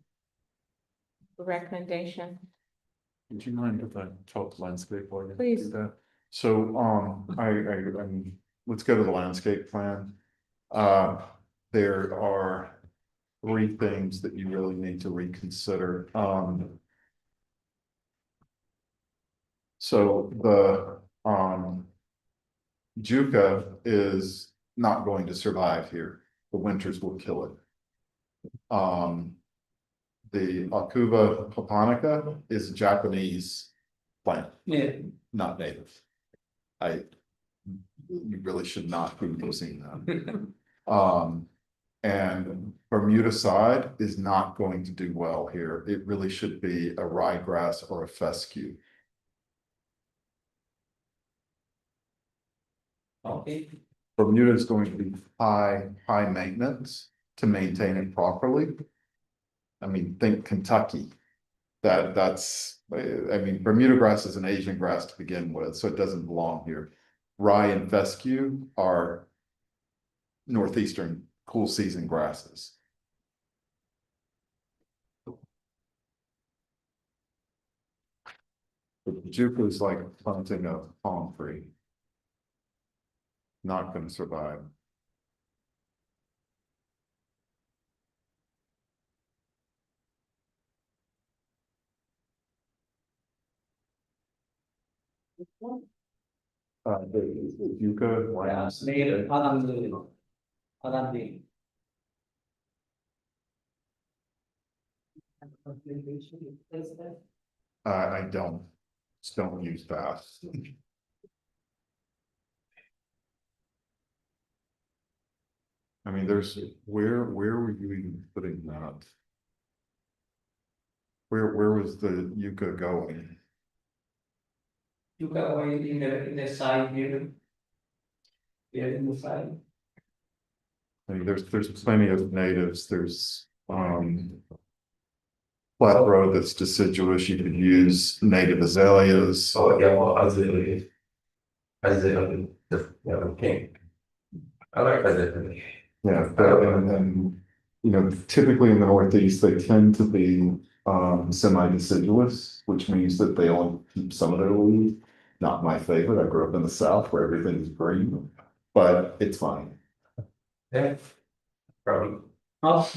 recommendation. Would you mind if I talk landscape while you do Please. that? So, let's go to the landscape plan. There are 3 things that you really need to reconsider. So the, Juca is not going to survive here. The winters will kill it. the Akuba japonica is a Japanese plant, Yeah, not native. You really should not be using them. And Bermuda side is not going to do well here. It really should be a ryegrass or a fescue. okay. Bermuda is going to be high maintenance to maintain it properly. I mean, think Kentucky. That's, I mean, Bermuda grass is an Asian grass to begin with, so it doesn't belong here. Rye and fescue are northeastern cool season grasses. But Juku is like planting a palm tree. Not gonna survive. The Yucca. Yeah, native, Anand. Anand. I don't, just don't use fast. I mean, there's, where were you even putting that? Where was the Yucca going? You got one in the side here. Here in the side. I mean, there's plenty of natives, there's, flat row that's deciduous, you could use native azaleas. Oh, yeah, well, Azalea. Yeah, pink. I like Azalea. Yeah, and, you know, typically in the Northeast, they tend to be, semi-deciduous, which means that they only keep some of their leaves. Not my favorite, I grew up in the South where everything's green, but it's fine. Yeah. Probably. Oh.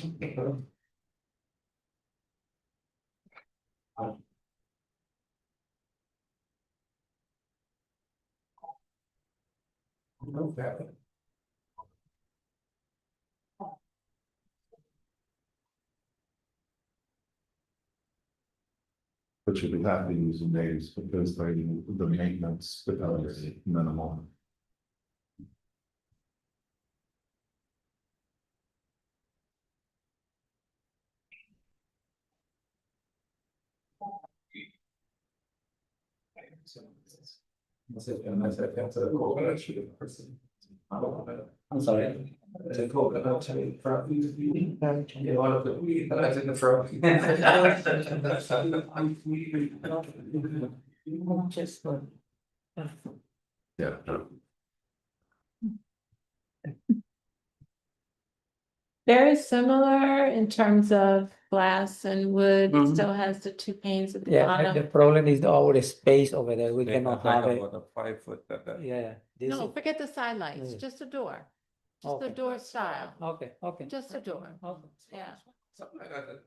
Okay. But you'll be happy using natives because the maintenance becomes minimal. I'm sorry. The coconut tree from you one of the weed that I didn't throw. Just for. Yeah. Very similar in terms of glass and wood, it Mhm. still has the two panes at the Yeah, and the bottom. problem is our space over there, we cannot have it. A 5 foot. Yeah, this No, is, forget the side lights, Mm. just a door, just a Okay. door style, okay. just a door, Okay. yeah. Something like that.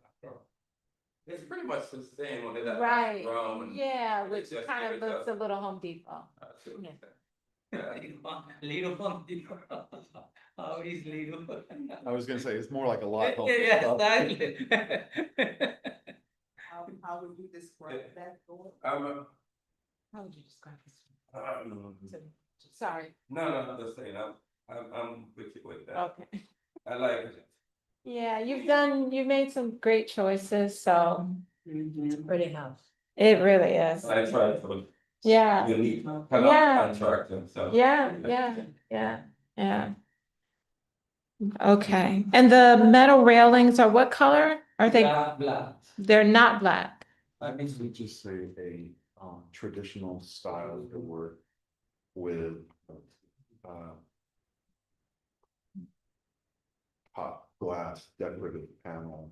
It's pretty much the same only that. Right, brown. yeah, It's which just kind of give it looks a little Home Depot. Yeah. Little one. How is little? I was gonna say, it's more like a lot. Yeah, exactly. How would you describe that door? How would you describe this? Sorry, No, just saying, I'm with you with that. okay. I like it. Yeah, you've made some great choices, so It's a pretty house. it really is. I tried for Yeah, unique kind Yeah. of contractor, so. yeah. Okay, and the metal railings are what color? Are they, Black. they're not black? I mean, We just say a traditional style door with hot glass decorative panel.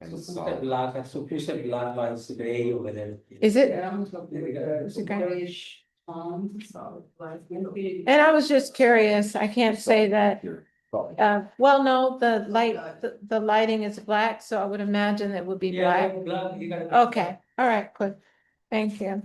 And so solid. black, so you said black lines gray over there. Is it? It's Okay. grayish, solid black. And I was just curious, I can't say that, Here. well, no, the light, the lighting is black, so I would imagine it would be Yeah, black. black, you gotta. Okay, all right, good, thank you.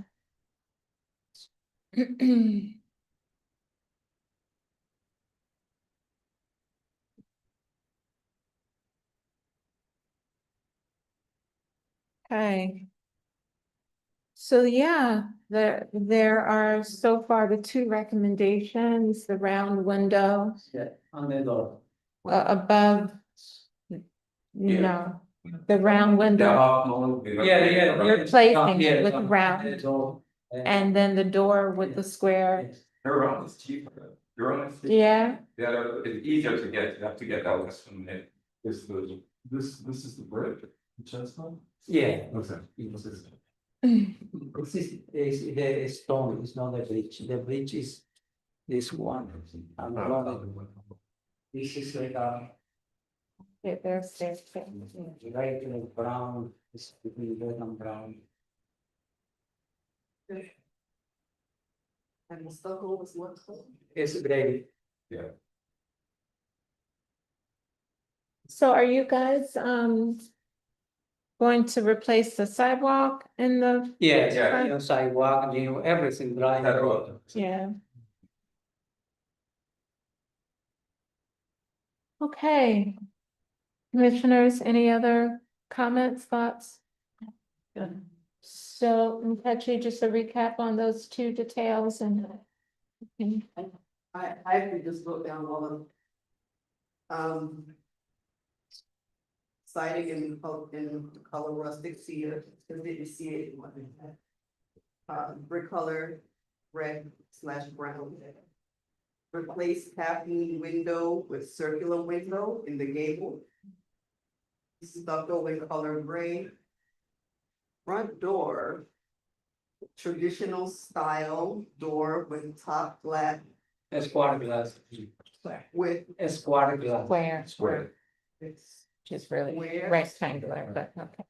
Okay. So yeah, there are so far the two recommendations, the round window Yeah, on the door. above. No, the round The window half moon. Yeah. Replacing it with on round. the door. and then the door with the square. Yes. The round is cheaper. The round is cheaper. Yeah, Yeah, it's easier to get, you have to get that less from it. This is the bridge, Chestnut? Yeah. Okay. This is the stone, it's not the bridge, the bridge is this one. And this is like a there's. right in the brown, it's between red and brown. And the stucco was what color? It's gray. So are you guys, going to replace the sidewalk in the, Yes, Yeah. you know, sidewalk, you know, everything dry. That road. yeah? Okay. Commissioners, any other comments, thoughts? So, Mkechi, just a recap on those two details and. I could just wrote down all of. Siding in the color rustic cedar, because didn't see it. In what we had. Brick color, red/brown. Replace cabinet window with circular window in the gable. Stucco in color gray. Front door. Traditional style door with top flat A square glass. with. A square glass. Square, It's just really Square. rectangular, but okay.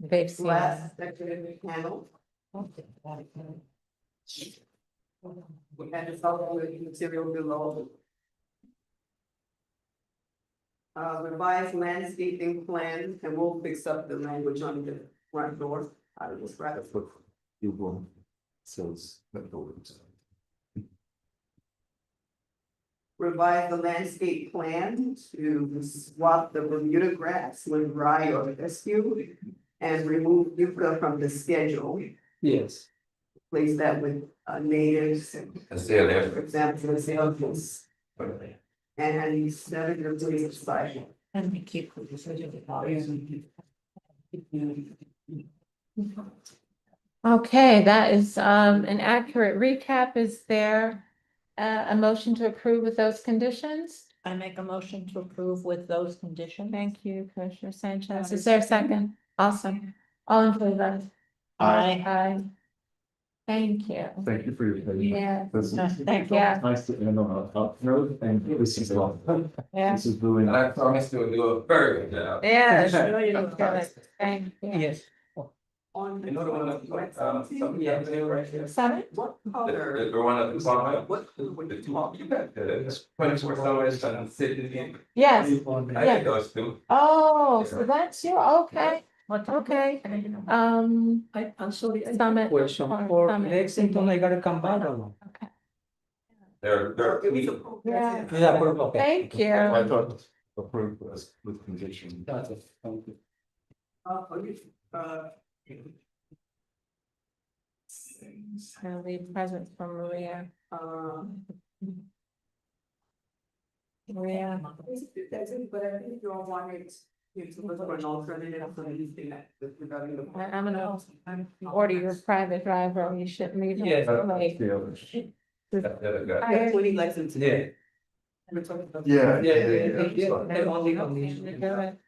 They've seen glass decorative panel. And it's all with material below. Revised landscaping plan, and we'll fix up the language on the front door. I will describe it. Google says that buildings. Revise the landscape plan to swap the Bermuda grass with rye or fescue. And remove yucca from the schedule, Yes. place that with natives. That's the other. For example, the sales. And he's 7 degrees side. And we keep. Okay, that is an accurate recap. Is there a motion to approve with those conditions? I make a motion to approve with those conditions. Thank you, Commissioner Sanchez. Is there a second? Awesome. All in favor? Aye. Aye. Thank you. Thank you for your patience. Yeah. This is Yeah. nice to end on a up note, and this is Yeah. this is really And I nice. promise to do a very good job. Yeah, sure you look good. Thank you. Yes. On. You know the one that, some, Yeah. Seven? What color? the one at the bottom, What? What? the two, the 24 hours and sitting in. Yes. I did those two. Oh, so that's your, okay, okay. I'm sorry, I have a Summit. question or for Summit. Lexington, I gotta come back or no? Okay. They're. It was approved. Yeah. Yeah, okay. Thank you. I thought approved with condition. That's it, thank you. I'll leave presents from Maria. Maria. That's it, but I think you all wanted to look for an alternative for anything that regarding the. I'm gonna order your private driver. You shouldn't leave. him Yes. so late. Good. 20 Lexington. Yeah. We're talking about. Yeah, The only condition.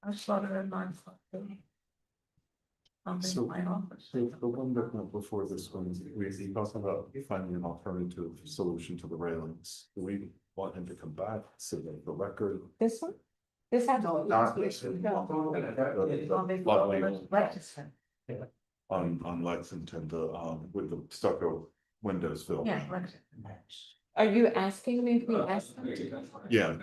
I saw it in mine. So, the one that went before this one, we talked about finding an alternative solution to the railings. Do we want him to come back, submit the record? This one? This has. Not this one. The on Lexington, with the stucco windows filled. Yeah. Are you asking me if we asked them to? Yeah.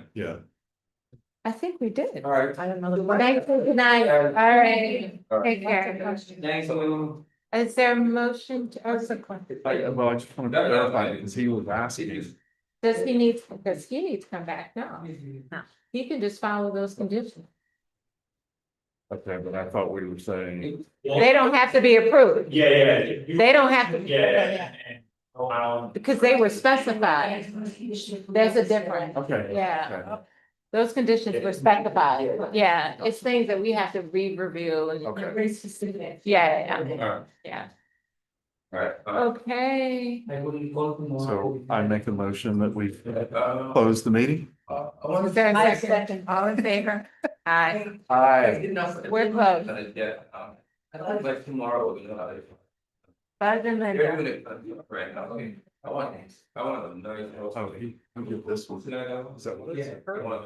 I think we did. All right. I don't know. Thank you, good night. All right. Take care. Thanks, so Is there a motion to, or Well, I just wanted to clarify, because he was asking. does he need to come back? No, he can just follow those conditions. Okay, but I thought we were saying. They don't have to be approved. Yeah. They don't have to. Yeah. Because they were specified. There's a difference. Okay. Yeah. Those conditions were specified. Yeah, it's things that we have to re-review and. Okay. Very specific. Yeah, Alright, yeah. alright. Okay. I will call tomorrow. So I make a motion that we close the meeting. I want Is to. there a second? All in favor? Aye. Enough. We're closed. Yeah, like tomorrow, we're gonna have it. Buzz and They're Linda. doing it right now, okay, I want a nice. Oh, he, who did this one? Is that what it is? Yeah. I want-